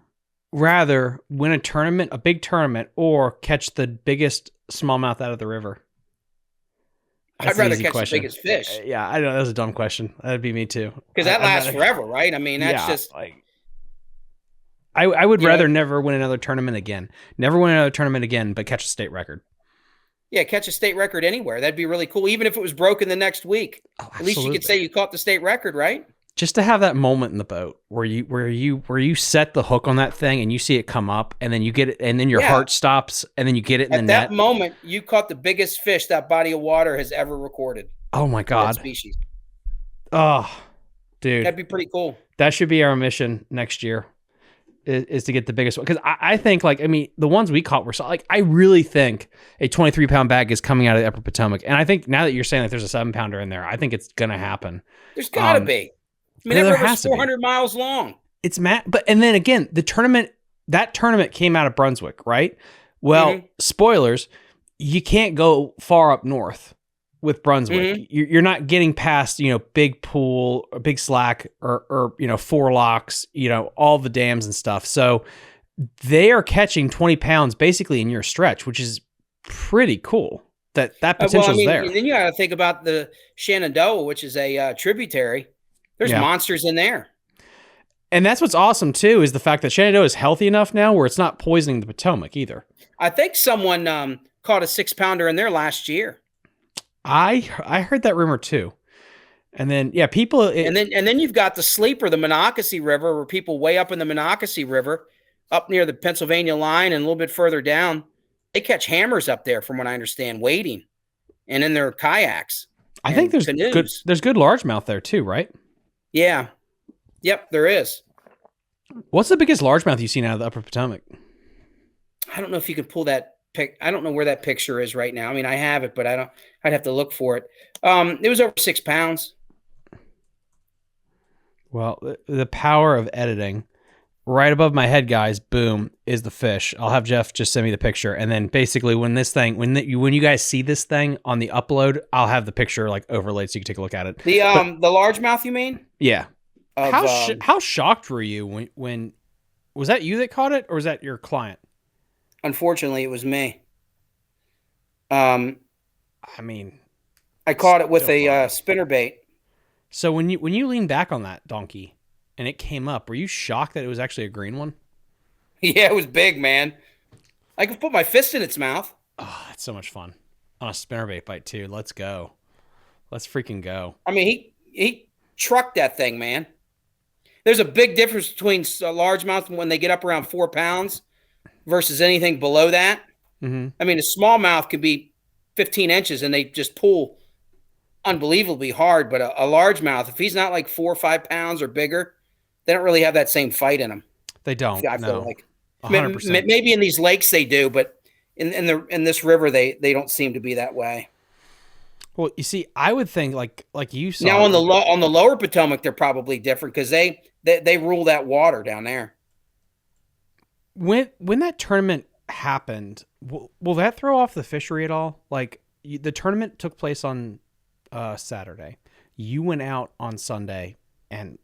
rather win a big tournament, or catch the biggest smallmouth out of the river? I'd rather catch the biggest fish. Yeah, I know that was a dumb question. That'd be me too. Because that lasts forever, right? I mean, that's just like. I would rather never win another tournament again. Never win another tournament again, but catch a state record. Yeah, catch a state record anywhere. That'd be really cool. Even if it was broken the next week, at least you could say you caught the state record, right? Just to have that moment in the boat where you set the hook on that thing and you see it come up, and then you get it, and then your heart stops, and then you get it in the net. At that moment, you caught the biggest fish that body of water has ever recorded. Oh my God! That species. Oh, dude, that'd be pretty cool. That should be our mission next year. Is to get the biggest one, because I think the ones we caught were I really think a 23-pound bag is coming out of the Upper Potomac, and I think now that you're saying that there's a 7-pounder in there, I think it's gonna happen. There's gotta be. I mean, that river's 400 miles long. It's and then again, that tournament came out of Brunswick, right? Well, spoilers, you can't go far up north with Brunswick. You're not getting past, Big Pool or Big Slack or Four Locks, all the dams and stuff. So they are catching 20 pounds basically in your stretch, which is pretty cool. That potential's there. And then you got to think about the Shenandoah, which is a tributary. There's monsters in there. And that's what's awesome too, is the fact that Shenandoah is healthy enough now where it's not poisoning the Potomac either. I think someone caught a 6-pounder in there last year. I heard that rumor too. And then, yeah, people. And then you've got the sleeper, the Monocacy River, where people way up in the Monocacy River, up near the Pennsylvania line and a little bit further down, they catch hammers up there, from what I understand, wading, and in their kayaks. I think there's canoes. There's good largemouth there too, right? Yeah. Yep, there is. What's the biggest largemouth you've seen out of the Upper Potomac? I don't know if you can pull that pic. I don't know where that picture is right now. I mean, I have it, but I'd have to look for it. It was over 6 pounds. Well, the power of editing. Right above my head, guys, boom, is the fish. I'll have Jeff just send me the picture, and then basically when you guys see this thing on the upload, I'll have the picture like overlaid so you can take a look at it. The largemouth, you mean? Yeah. How shocked were you when was that you that caught it, or was that your client? Unfortunately, it was me. I mean, I caught it with a spinnerbait. So when you leaned back on that donkey and it came up, were you shocked that it was actually a green one? Yeah, it was big, man. I could put my fist in its mouth. Oh, that's so much fun. On a spinnerbait bite too. Let's go. Let's freaking go. I mean, he trucked that thing, man. There's a big difference between largemouth when they get up around 4 pounds versus anything below that. Mm-hmm. I mean, a smallmouth could be 15 inches and they just pull unbelievably hard. But a largemouth, if he's not like 4 or 5 pounds or bigger, they don't really have that same fight in them. They don't. I feel like 100%. Maybe in these lakes they do, but in this river they don't seem to be that way. Well, you see, I would think like you saw. Now on the lower Potomac, they're probably different because they rule that water down there. When that tournament happened, will that throw off the fishery at all? Like the tournament took place on Saturday. You went out on Sunday, and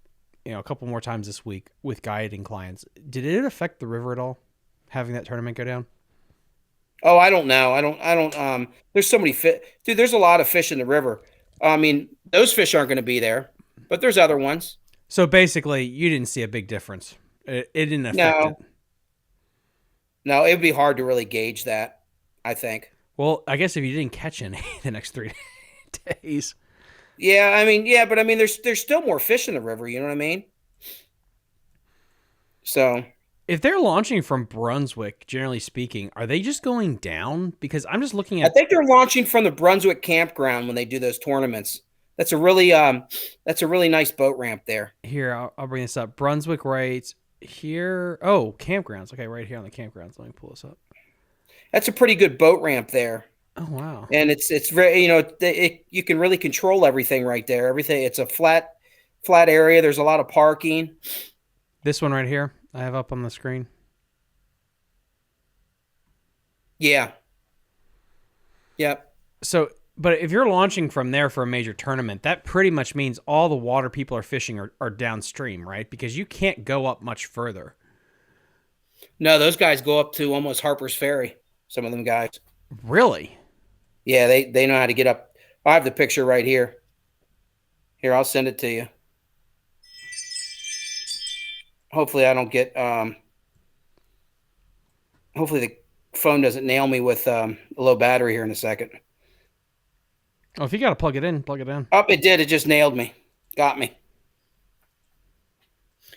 a couple more times this week with guiding clients. Did it affect the river at all, having that tournament go down? Oh, I don't know. I don't. There's so many fish, dude. There's a lot of fish in the river. I mean, those fish aren't going to be there, but there's other ones. So basically, you didn't see a big difference. It didn't affect it. No, it would be hard to really gauge that, I think. Well, I guess if you didn't catch any the next 3 days. Yeah, but there's still more fish in the river, you know what I mean? So if they're launching from Brunswick, generally speaking, are they just going down? Because I'm just looking at. I think they're launching from the Brunswick campground when they do those tournaments. That's a really nice boat ramp there. Here, I'll bring this up. Brunswick right here. Oh, campgrounds. Okay, right here on the campgrounds. Let me pull this up. That's a pretty good boat ramp there. Oh wow! And it's very you can really control everything right there. Everything, it's a flat area. There's a lot of parking. This one right here, I have up on the screen. Yeah. Yep. So, but if you're launching from there for a major tournament, that pretty much means all the water people are fishing are downstream, right? Because you can't go up much further. No, those guys go up to almost Harper's Ferry. Some of them guys. Really? Yeah, they know how to get up. I have the picture right here. Here, I'll send it to you. Hopefully I don't get hopefully the phone doesn't nail me with a low battery here in a second. Oh, if you got to plug it in, plug it in. Oh, it did. It just nailed me. Got me.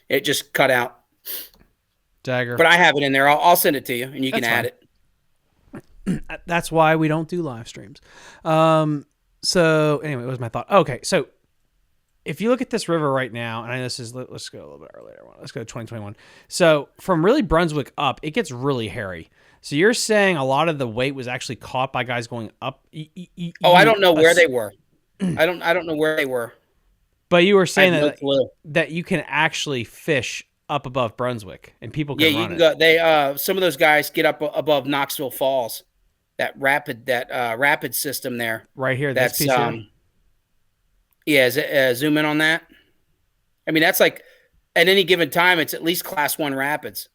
It just cut out. Dagger. But I have it in there. I'll send it to you, and you can add it. That's why we don't do live streams. So anyway, what was my thought? Okay, so if you look at this river right now, and I know this is, let's go a little bit earlier. Let's go to 2021. So from really Brunswick up, it gets really hairy. So you're saying a lot of the weight was actually caught by guys going up? I don't know where they were. I don't know where they were. But you were saying that you can actually fish up above Brunswick, and people can run it. Go. Some of those guys get up above Knoxville Falls. That rapid system there. Right here, that's piece here. Yeah, zoom in on that. I mean, that's like at any given time, it's at least class 1 rapids.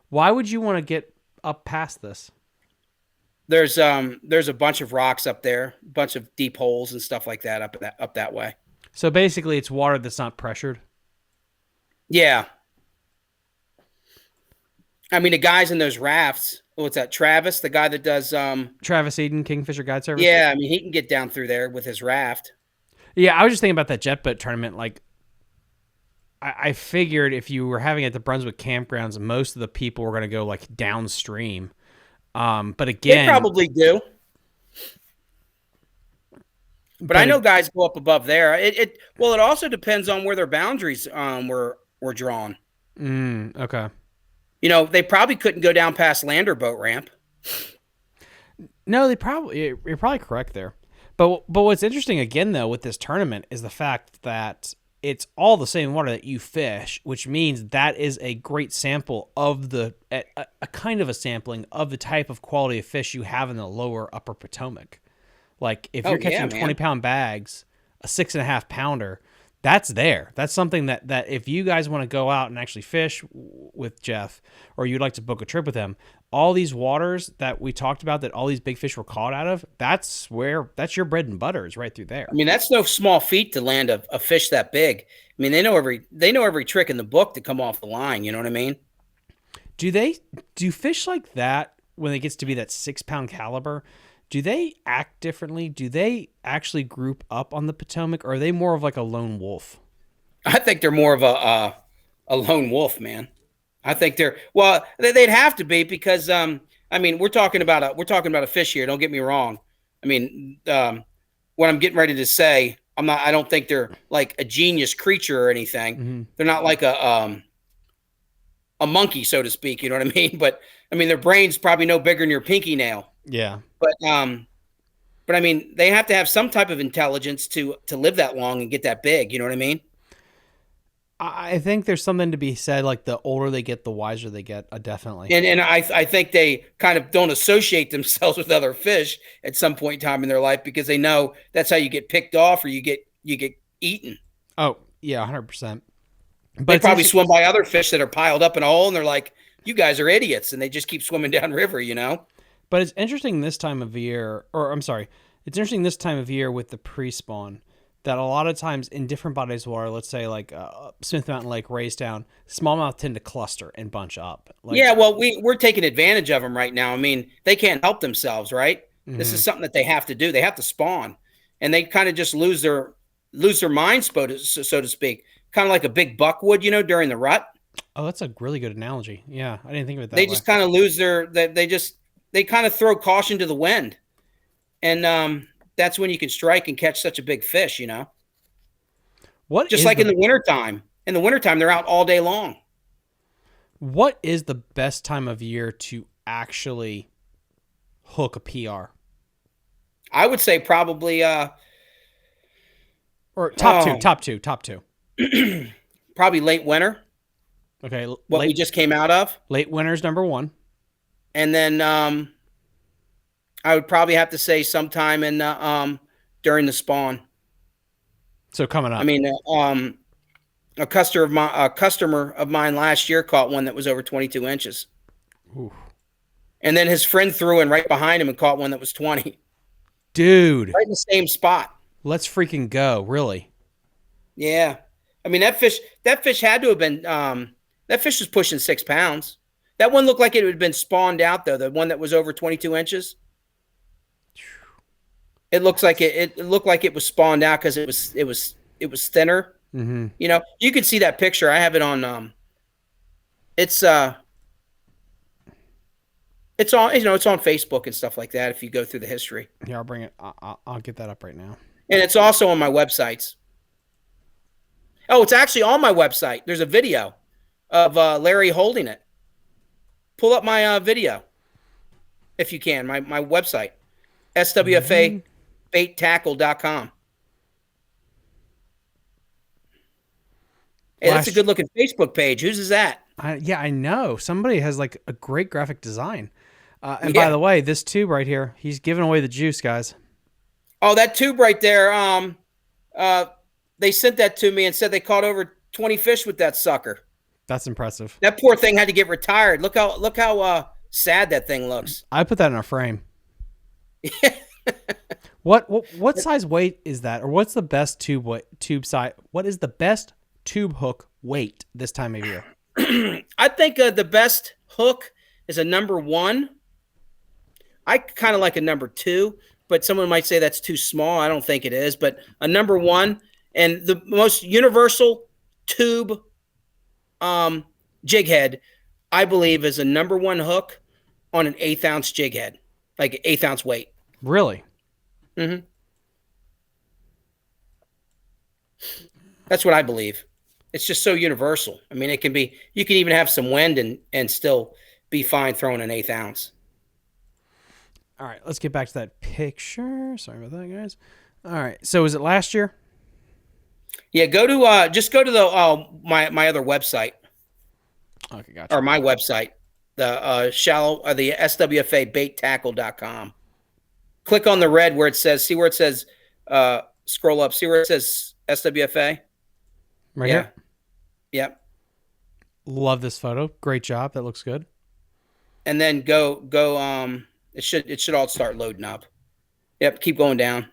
Why would you want to get up past this? There's a bunch of rocks up there, a bunch of deep holes and stuff like that up that way. So basically, it's water that's not pressured. Yeah. I mean, the guys in those rafts, what's that? Travis, the guy that does Travis Eden, Kingfisher Guide Service. Yeah, I mean, he can get down through there with his raft. Yeah, I was just thinking about that jet boat tournament. Like, I figured if you were having it at the Brunswick campgrounds, most of the people were going to go like downstream. But again, they probably do. But I know guys go up above there. It also depends on where their boundaries were drawn. Okay. You know, they probably couldn't go down past Lander boat ramp. No, you're probably correct there. But what's interesting again though with this tournament is the fact that it's all the same water that you fish, which means that is a great sample of a kind of a sampling of the type of quality of fish you have in the lower Upper Potomac. Like if you're catching 20-pound bags, a 6.5 pounder, that's there. That's something that if you guys want to go out and actually fish with Jeff, or you'd like to book a trip with him, all these waters that we talked about that all these big fish were caught out of, that's your bread and butter is right through there. I mean, that's no small feat to land a fish that big. I mean, they know every trick in the book to come off the line. You know what I mean? Do fish like that, when it gets to be that 6-pound caliber, do they act differently? Do they actually group up on the Potomac, or are they more of like a lone wolf? I think they're more of a lone wolf, man. I think they'd have to be because I mean, we're talking about a fish here. Don't get me wrong. I mean, what I'm getting ready to say, I don't think they're like a genius creature or anything. Mm-hmm. They're not like a monkey, so to speak. You know what I mean? But I mean, their brain's probably no bigger than your pinky nail. Yeah. But I mean, they have to have some type of intelligence to live that long and get that big. You know what I mean? I think there's something to be said, like the older they get, the wiser they get, definitely. And I think they kind of don't associate themselves with other fish at some point in time in their life because they know that's how you get picked off or you get eaten. Oh, yeah, 100%. But they probably swim by other fish that are piled up in a hole, and they're like, you guys are idiots, and they just keep swimming down river, you know? But it's interesting this time of year, it's interesting this time of year with the pre-spawn, that a lot of times in different bodies of water, let's say like Smith Mountain Lake, Raystown, smallmouth tend to cluster and bunch up. Like, yeah, well, we're taking advantage of them right now. I mean, they can't help themselves, right? Mm-hmm. This is something that they have to do. They have to spawn, and they kind of just lose their mind, so to speak, kind of like a big buck would, you know, during the rut. Oh, that's a really good analogy. Yeah, I didn't think of it that way. They just kind of lose they kind of throw caution to the wind, and that's when you can strike and catch such a big fish, you know? Just like in the wintertime. In the wintertime, they're out all day long. What is the best time of year to actually hook a PR? I would say probably... or top two. Probably late winter. Okay. What we just came out of. Late winter's number one. And then... I would probably have to say sometime in during the spawn. So coming up. I mean, a customer of mine last year caught one that was over 22 inches. Ooh. And then his friend threw in right behind him and caught one that was 20. Dude. Right in the same spot. Let's freaking go. Really? Yeah. I mean, that fish had to have been, that fish was pushing 6 pounds. That one looked like it had been spawned out, though. The one that was over 22 inches. It looks like it looked like it was spawned out because it was thinner. Mm-hmm. You know, you can see that picture. I have it on. It's on it's on Facebook and stuff like that. If you go through the history. Yeah, I'll bring it. I'll get that up right now. And it's also on my websites. Oh, it's actually on my website. There's a video of Larry holding it. Pull up my video if you can. My website, swfaBaitTackle.com. Hey, that's a good looking Facebook page. Whose is that? Yeah, I know. Somebody has like a great graphic design. And by the way, this tube right here, he's giving away the juice, guys. Oh, that tube right there. They sent that to me and said they caught over 20 fish with that sucker. That's impressive. That poor thing had to get retired. Look how sad that thing looks. I put that in a frame. What size weight is that, or what's the best tube size? What is the best tube hook weight this time of year? I think the best hook is a number 1. I kind of like a number 2, but someone might say that's too small. I don't think it is, but a number 1 and the most universal tube jig head, I believe, is a number 1 hook on an 1/8 ounce jig head, like 1/8 ounce weight. Really? Mm-hmm. That's what I believe. It's just so universal. I mean, it can be, you can even have some wind and still be fine throwing an 1/8 ounce. All right, let's get back to that picture. Sorry about that, guys. All right, so was it last year? Yeah, go to just go to the my other website. Okay, gotcha. Or my website, the the swfabaitackle.com. Click on the red where it says, see where it says, scroll up, see where it says SWFA? Right here? Yep. Love this photo. Great job. That looks good. And then go it should all start loading up. Yep, keep going down.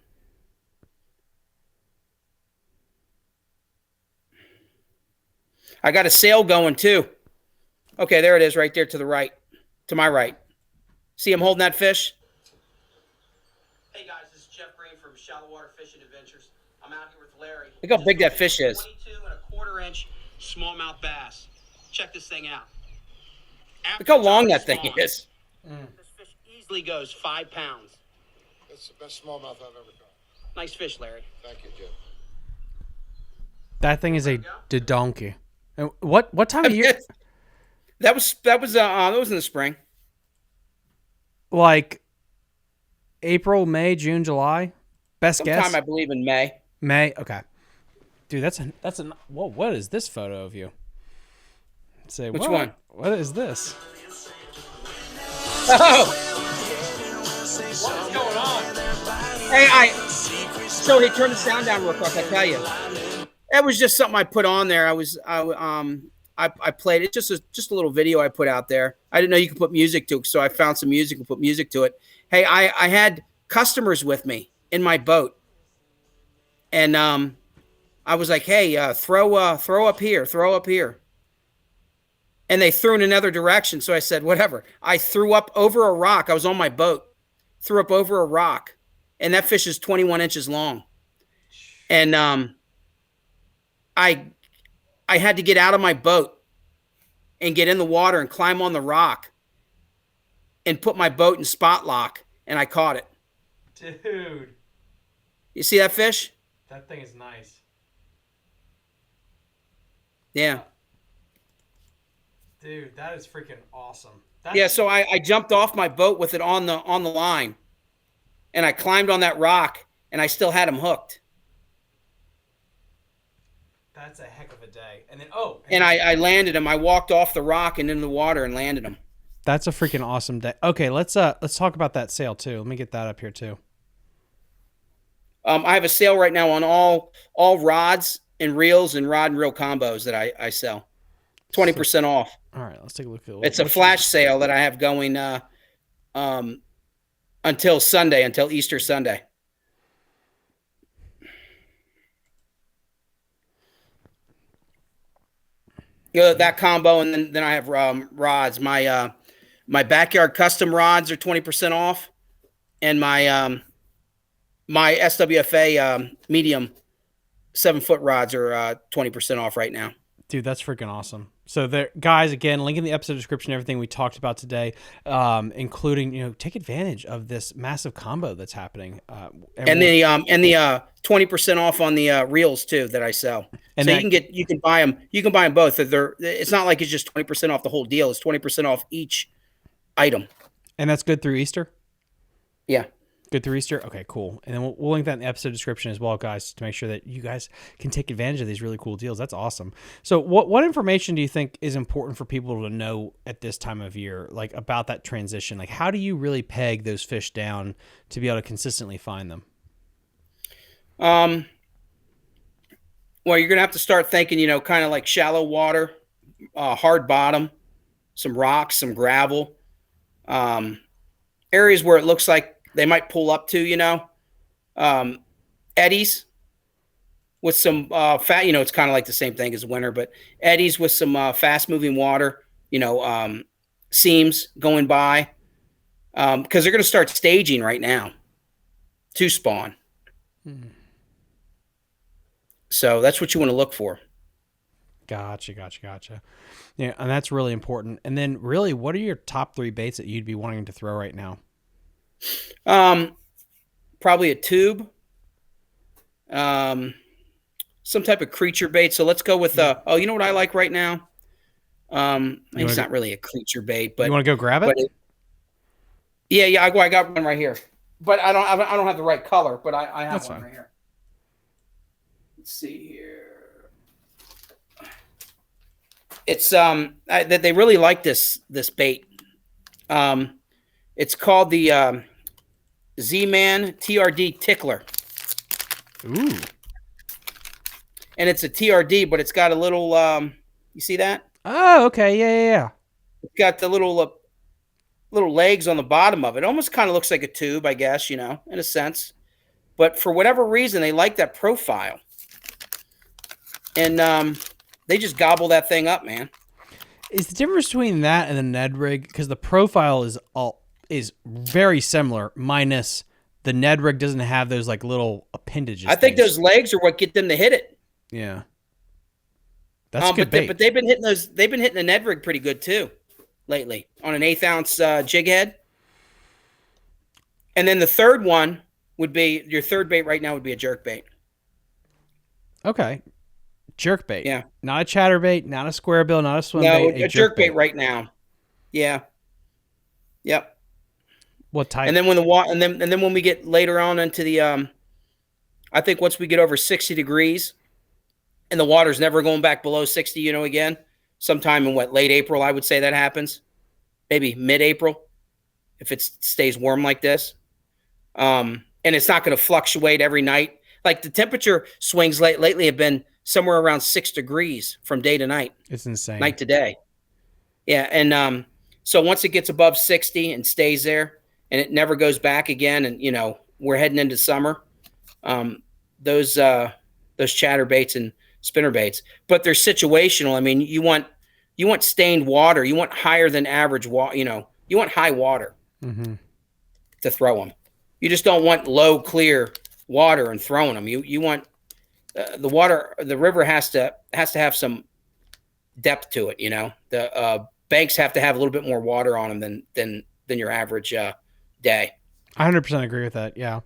I got a sale going too. Okay, there it is right there to the right, to my right. See him holding that fish? Hey guys, this is Jeff Greene from Shallow Water Fishing Adventures. I'm out here with Larry. Look how big that fish is. 22.25-inch smallmouth bass. Check this thing out. Look how long that thing is. This fish easily goes 5 pounds. That's the best smallmouth I've ever caught. Nice fish, Larry. Thank you, Jeff. That thing is a donkey. And what time of year? That was in the spring. Like April, May, June, July. Best guess. Sometime I believe in May. May. Okay. Dude, that's a whoa. What is this photo of you? Say which one? What is this? Oh. What's going on? Hey, turn the sound down real quick. I tell you, that was just something I put on there. I played it, just a little video I put out there. I didn't know you could put music to it, so I found some music and put music to it. Hey, I had customers with me in my boat, and I was like, hey, throw up here, and they threw in another direction. So I said, whatever. I threw up over a rock. I was on my boat, threw up over a rock, and that fish is 21 inches long, and I had to get out of my boat and get in the water and climb on the rock and put my boat in spot lock, and I caught it. Dude. You see that fish? That thing is nice. Yeah. Dude, that is freaking awesome. Yeah, so I jumped off my boat with it on the line, and I climbed on that rock, and I still had him hooked. That's a heck of a day. And then and I landed him. I walked off the rock and into the water and landed him. That's a freaking awesome day. Okay, let's talk about that sale too. Let me get that up here too. I have a sale right now on all rods and reels and rod and reel combos that I sell. 20% off. All right, let's take a look at it. It's a flash sale that I have going until Sunday, until Easter Sunday. That combo, and then I have rods. My backyard custom rods are 20% off, and my SWFA medium 7-foot rods are 20% off right now. Dude, that's freaking awesome. So there, guys, again, link in the episode description, everything we talked about today, including, take advantage of this massive combo that's happening. And the 20% off on the reels too that I sell. And so you can buy them both. It's not like it's just 20% off the whole deal. It's 20% off each item. And that's good through Easter? Yeah. Good through Easter? Okay, cool. And then we'll link that in the episode description as well, guys, to make sure that you guys can take advantage of these really cool deals. That's awesome. So what information do you think is important for people to know at this time of year, like about that transition? Like, how do you really peg those fish down to be able to consistently find them? Well, you're going to have to start thinking, kind of like shallow water, hard bottom, some rocks, some gravel, areas where it looks like they might pull up to, eddies with some fat, it's kind of like the same thing as winter, but eddies with some fast moving water, seams going by. because they're going to start staging right now to spawn. So that's what you want to look for. Gotcha. Yeah, and that's really important. And then, really, what are your top 3 baits that you'd be wanting to throw right now? Probably a tube, some type of creature bait. So let's go with you know what I like right now? It's not really a creature bait, but you want to go grab it? Yeah, I got one right here, but I don't have the right color, but I have That's one fine. right here. Let's see here. It's that they really like this bait. It's called the Z-Man TRD Tickler. Ooh. And it's a TRD, but it's got a little you see that? Oh, okay. Yeah. It's got the little legs on the bottom of it. Almost kind of looks like a tube, I guess, in a sense. But for whatever reason, they like that profile. And they just gobble that thing up, man. Is the difference between that and the Ned rig, because the profile is very similar, minus the Ned rig doesn't have those like little appendages. I think those legs are what get them to hit it. Yeah, that's good bait. But they've been hitting those. They've been hitting the Ned rig pretty good too, lately on an 1/8 ounce jig head. And then the third one would be your third bait right now would be a jerk bait. Okay. Jerk bait. Yeah. Not a chatterbait, not a square bill, not a swim bait. No, a jerk bait right now. Yeah. Yep. What type? And then when we get later on into the I think once we get over 60 degrees and the water's never going back below 60, again, sometime in late April, I would say that happens. Maybe mid-April if it stays warm like this. And it's not going to fluctuate every night. Like the temperature swings lately have been somewhere around 6 degrees from day to night. It's insane. Night to day. Yeah, and so once it gets above 60 and stays there, and it never goes back again, and we're heading into summer, those chatterbaits and spinnerbaits, but they're situational. I mean, you want stained water, you want higher than average water, you want high water to throw them. You just don't want low clear water and throwing them. You want the water, the river has to have some depth to it. The banks have to have a little bit more water on them than your average day. I 100% agree with that. Yeah.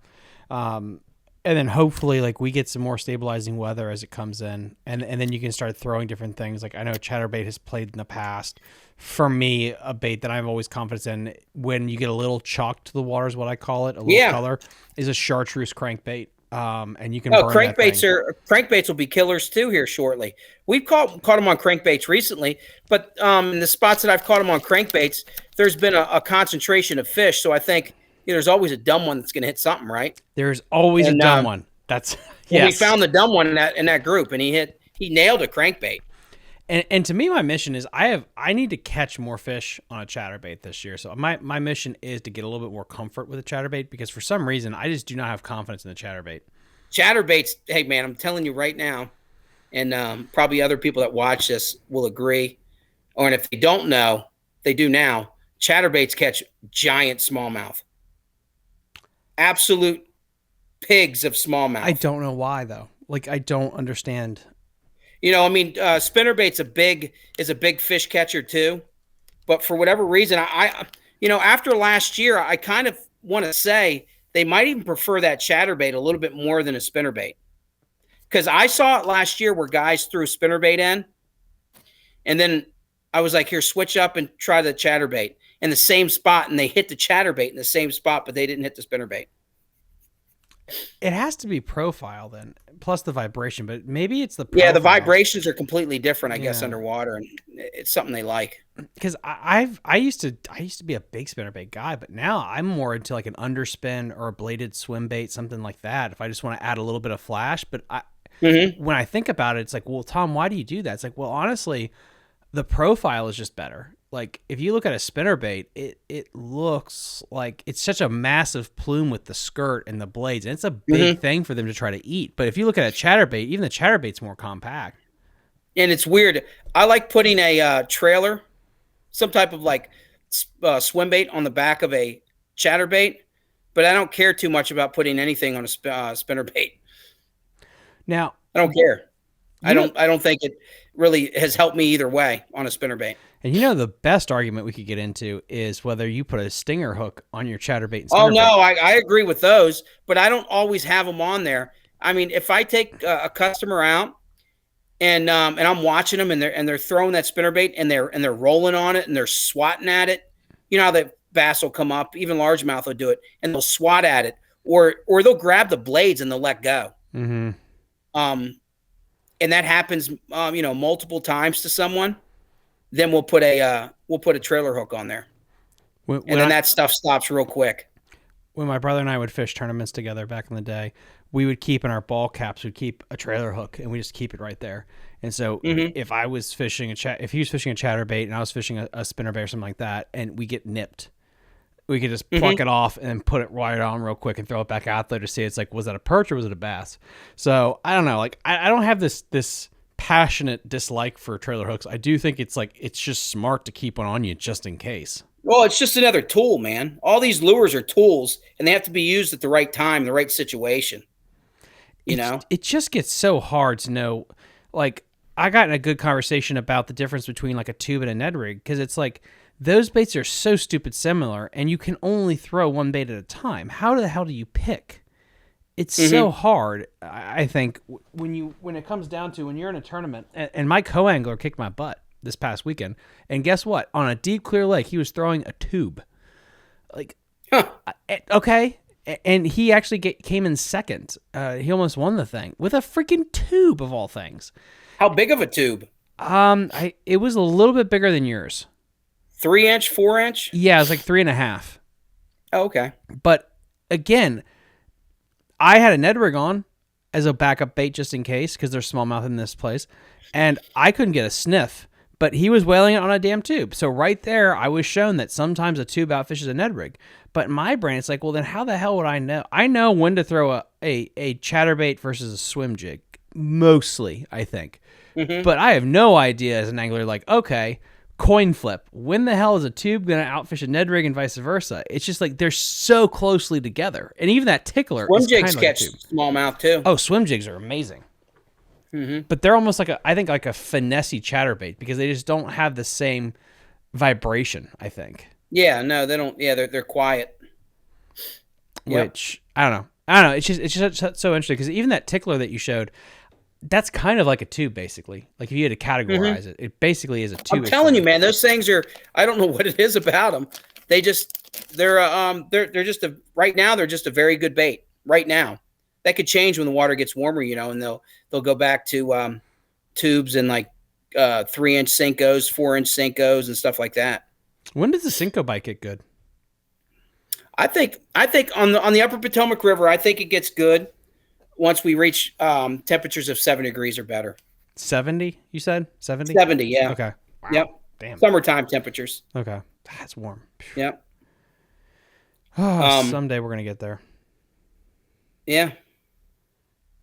And then hopefully we get some more stabilizing weather as it comes in, and then you can start throwing different things. Like I know chatterbait has played in the past. For me, a bait that I'm always confident in when you get a little chalk to the water is what I call it, a little color, is a chartreuse crankbait. And you can burn crankbaits will be killers too here shortly. We've caught them on crankbaits recently, but in the spots that I've caught them on crankbaits, there's been a concentration of fish. So I think there's always a dumb one that's going to hit something, right? There's always a dumb one. That's we found the dumb one in that group, and he nailed a crankbait. And to me, my mission is I need to catch more fish on a chatterbait this year. So my mission is to get a little bit more comfort with a chatterbait, because for some reason I just do not have confidence in the chatterbait. Chatterbaits, hey man, I'm telling you right now, and probably other people that watch this will agree, and if they don't know, they do now. Chatterbaits catch giant smallmouth, absolute pigs of smallmouth. I don't know why though. I don't understand. Spinnerbait's is a big fish catcher too, but for whatever reason, I after last year, I kind of want to say they might even prefer that chatterbait a little bit more than a spinnerbait, because I saw it last year where guys threw spinnerbait in, and then I was like, here, switch up and try the chatterbait in the same spot, and they hit the chatterbait in the same spot, but they didn't hit the spinnerbait. It has to be profile then, plus the vibration, but maybe it's the profile. Yeah, the vibrations are completely different, I guess, underwater, and it's something they like. Because I used to be a big spinnerbait guy, but now I'm more into an underspin or a bladed swim bait, something like that. If I just want to add a little bit of flash, but when I think about it, it's like, well, Tom, why do you do that? It's like, well, honestly, the profile is just better. If you look at a spinnerbait, it looks like it's such a massive plume with the skirt and the blades, and it's a big thing for them to try to eat. But if you look at a chatterbait, even the chatterbait's more compact. And it's weird. I like putting a trailer, some type of swim bait on the back of a chatterbait, but I don't care too much about putting anything on a spinner bait. Now, I don't care. I know- don't think it really has helped me either way on a spinner bait. and the best argument we could get into is whether you put a stinger hook on your chatterbait and Oh, spinnerbait. no, I agree with those, but I don't always have them on there. I mean, if I take a customer out and I'm watching them and they're throwing that spinnerbait and they're rolling on it and they're swatting at it, you know how the bass will come up, even largemouth will do it, and they'll swat at it, or they'll grab the blades and they'll let go. Mm-hmm. And that happens, multiple times to someone. Then we'll put a trailer hook on there, and then that stuff stops real quick. When my brother and I would fish tournaments together back in the day, we would keep in our ball caps, we'd keep a trailer hook, and we just keep it right there. And so if I was fishing if he was fishing a chatterbait and I was fishing a spinnerbait or something like that, and we get nipped, we could just pluck it off and put it right on real quick and throw it back out there to see it's like, was that a perch or was it a bass? So I don't know. Like I don't have this passionate dislike for trailer hooks. I do think it's just smart to keep one on you just in case. Well, it's just another tool, man. All these lures are tools, and they have to be used at the right time, the right situation. It just gets so hard to know. Like, I got in a good conversation about the difference between like a tube and a Ned rig, because it's like those baits are so stupid similar, and you can only throw one bait at a time. How the hell do you pick? It's so hard. I think when it comes down to when you're in a tournament, and my co-angler kicked my butt this past weekend, and guess what? On a deep, clear lake, he was throwing a tube. Like, okay. And he actually came in second. He almost won the thing with a freaking tube of all things. How big of a tube? It was a little bit bigger than yours. 3 inch, 4 inch? Yeah, it was like 3.5. Oh, okay. But again, I had a Ned rig on as a backup bait just in case, because there's smallmouth in this place, and I couldn't get a sniff. But he was whaling it on a damn tube. So right there, I was shown that sometimes a tube outfishes a Ned rig. But in my brain, it's like, well, then how the hell would I know? I know when to throw a chatterbait versus a swim jig, mostly, I think. But I have no idea as an angler, like, okay, coin flip. When the hell is a tube going to outfish a Ned rig and vice versa? It's just like they're so closely together. And even that tickler Swim is jigs kind of catch smallmouth too. Oh, swim jigs are amazing. But they're almost like a finessey chatterbait, because they just don't have the same vibration, I think. Yeah, no, they don't. Yeah, they're quiet. Which I don't know. It's just so interesting, because even that tickler that you showed, that's kind of like a tube, basically. Like if you had to categorize it, it basically is a tube. I'm telling you, man, those things are. I don't know what it is about them. They're just right now. They're just a very good bait right now. That could change when the water gets warmer, and they'll go back to tubes and like 3-inch Senkos, 4-inch Senkos, and stuff like that. When does the Senko bite get good? I think on the Upper Potomac River, I think it gets good once we reach temperatures of 7 degrees or better. 70, you said? 70? 70, yeah. Okay. Wow. Yep. Damn. Summertime temperatures. Okay. That's warm. Yep. Someday we're going to get there. Yeah.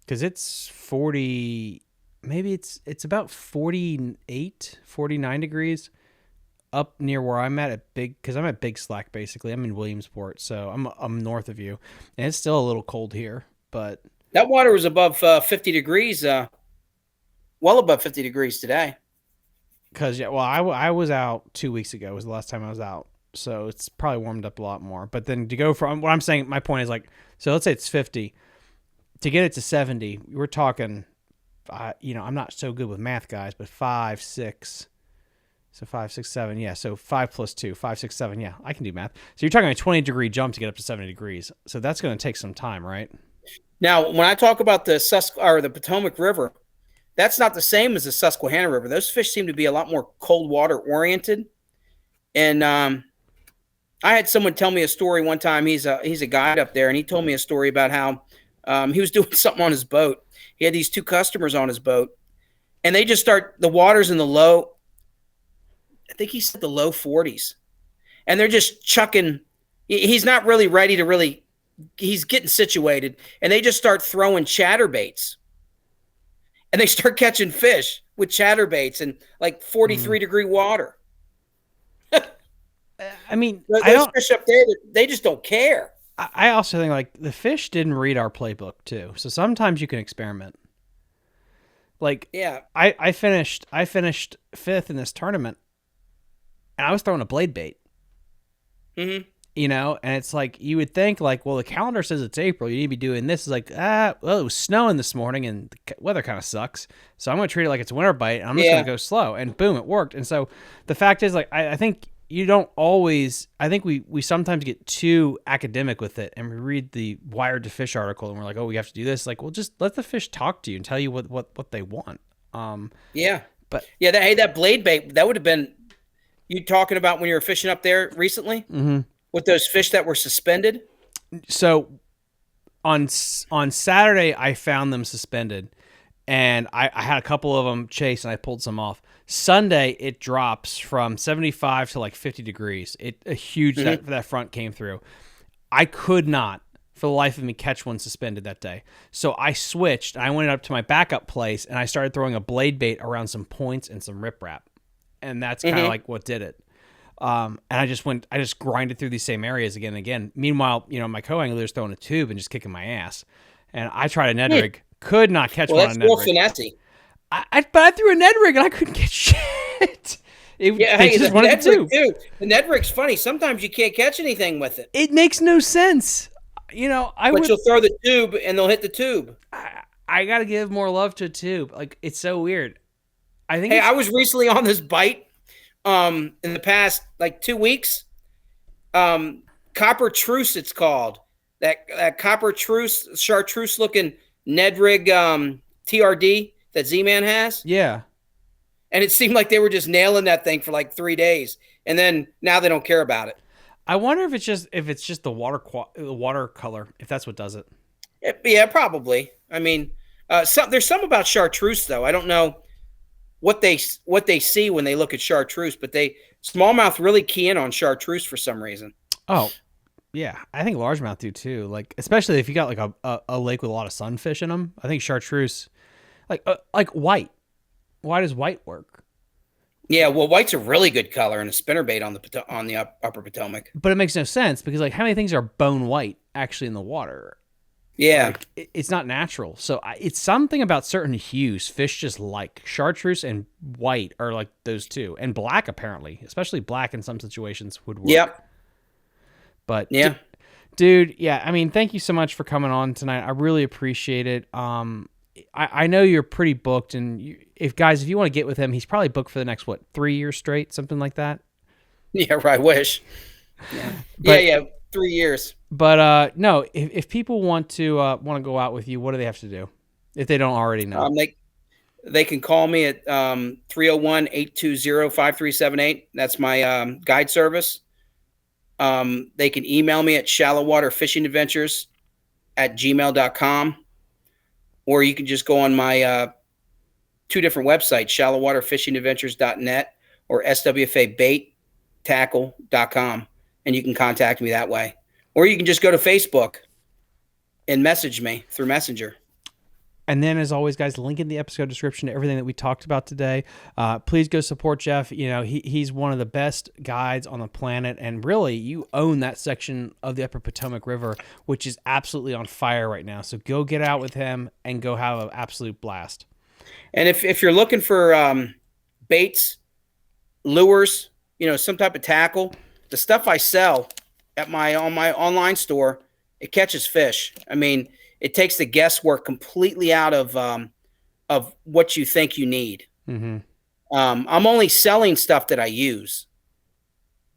Because it's 40, maybe it's about 48, 49 degrees up near where I'm at because I'm at Big Slack, basically. I'm in Williamsport, so I'm north of you. And it's still a little cold here, but... That water was above 50 degrees, well above 50 degrees today. Because, I was out 2 weeks ago was the last time I was out. So it's probably warmed up a lot more. But then to go from... What I'm saying, my point is like, so let's say it's 50. To get it to 70, we're talking, I'm not so good with math, guys, but 5, 6. So 5, 6, 7. Yeah. So 5 plus 2, 5, 6, 7. Yeah, I can do math. So you're talking a 20-degree jump to get up to 70 degrees. So that's going to take some time, right? Now, when I talk about the Potomac River, that's not the same as the Susquehanna River. Those fish seem to be a lot more cold water oriented. And I had someone tell me a story one time. He's a guide up there, and he told me a story about how he was doing something on his boat. He had these 2 customers on his boat, and they just the water's in the low, I think he said the low 40s. And they're just chucking. He's not really ready to he's getting situated. And they just start throwing chatterbaits. And they start catching fish with chatterbaits and like 43-degree water. I mean, Those fish up there, they just don't care. I also think like the fish didn't read our playbook too. So sometimes you can experiment. Like, Yeah. I finished 5th in this tournament, and I was throwing a blade bait. Mm-hmm. You know, and it's like you would think like, well, the calendar says it's April. You need to be doing this. It's like, well, it was snowing this morning, and the weather kind of sucks. So I'm going to treat it like it's a winter bite, and I'm just going to go slow. And boom, it worked. And so the fact is, like, I think you don't always. I think we sometimes get too academic with it, and we read the Wired to Fish article, and we're like, oh, we have to do this. Like, well, just let the fish talk to you and tell you what they want. Yeah, but yeah, that blade bait, that would have been you talking about when you were fishing up there recently with those fish that were suspended. So on Saturday, I found them suspended, and I had a couple of them chase, and I pulled some off. Sunday, it drops from 75 to like 50 degrees. A huge that front came through. I could not, for the life of me, catch one suspended that day. So I switched. I went up to my backup place, and I started throwing a blade bait around some points and some riprap, and that's kind of like what did it. And I just grinded through these same areas again and again. Meanwhile, you know, my co-angler's throwing a tube and just kicking my ass. And I tried a Ned rig, could not catch one on a Ned rig. That's real finessey. But I threw a Ned rig and I couldn't get shit. They just wanted the tube. The Ned rig's funny. Sometimes you can't catch anything with it. It makes no sense. You know, But you'll throw the tube and they'll hit the tube. I got to give more love to a tube. Like, it's so weird. I was recently on this bite. In the past like 2 weeks, copper truce it's called, that copper truce, chartreuse looking Ned rig TRD that Z-Man has. Yeah, and it seemed like they were just nailing that thing for like 3 days, and then now they don't care about it. I wonder if it's just the water color, if that's what does it. Yeah, probably. I mean, there's some about chartreuse though. I don't know what they see when they look at chartreuse, but smallmouth really key in on chartreuse for some reason. Oh, yeah. I think largemouth do too. Like, especially if you got like a lake with a lot of sunfish in them. I think chartreuse, like white. Why does white work? Yeah, well, white's a really good color and a spinnerbait on the Upper Potomac. But it makes no sense because like how many things are bone white actually in the water? Yeah, like, it's not natural. So it's something about certain hues fish just like. Chartreuse and white are like those two, and black apparently, especially black in some situations would work. Yep. But yeah, dude, yeah. I mean, thank you so much for coming on tonight. I really appreciate it. I know you're pretty booked, and if you want to get with him, he's probably booked for the next 3 years straight, something like that. Yeah, right. I wish. Yeah, yeah, 3 years. But no, if people want to go out with you, what do they have to do if they don't already know? They can call me at 301-820-5378. That's my guide service. They can email me at shallowwaterfishingadventures@gmail.com, or you can just go on my 2 different websites, shallowwaterfishingadventures.net or swfabaitackle.com, and you can contact me that way. Or you can just go to Facebook and message me through Messenger. And then, as always, guys, link in the episode description to everything that we talked about today. Please go support Jeff. You know, he's one of the best guides on the planet. And really, you own that section of the Upper Potomac River, which is absolutely on fire right now. So go get out with him and go have an absolute blast. And if you're looking for baits, lures, you know, some type of tackle, the stuff I sell on my online store, it catches fish. I mean, it takes the guesswork completely out of what you think you need. Mm-hmm. I'm only selling stuff that I use.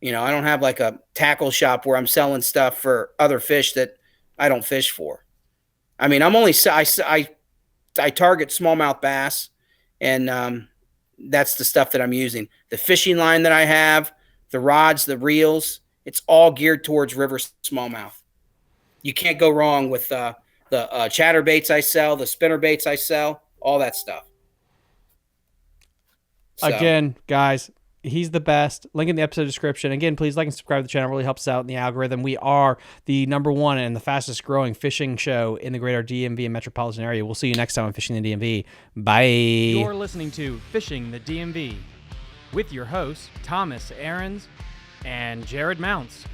You know, I don't have like a tackle shop where I'm selling stuff for other fish that I don't fish for. I mean, I target smallmouth bass, and that's the stuff that I'm using. The fishing line that I have, the rods, the reels, it's all geared towards river smallmouth. You can't go wrong with the chatter baits I sell, the spinner baits I sell, all that stuff. So. Again, guys, he's the best. Link in the episode description. Again, please like and subscribe to the channel. It really helps us out in the algorithm. We are the #1 and the fastest growing fishing show in the greater DMV and metropolitan area. We'll see you next time on Fishing the DMV. Bye. You're listening to Fishing the DMV with your hosts, Thomas Ahrens and Jared Mounts.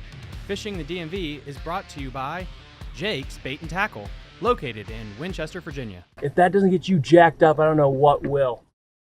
Fishing the DMV is brought to you by Jake's Bait and Tackle, located in Winchester, Virginia. If that doesn't get you jacked up, I don't know what will.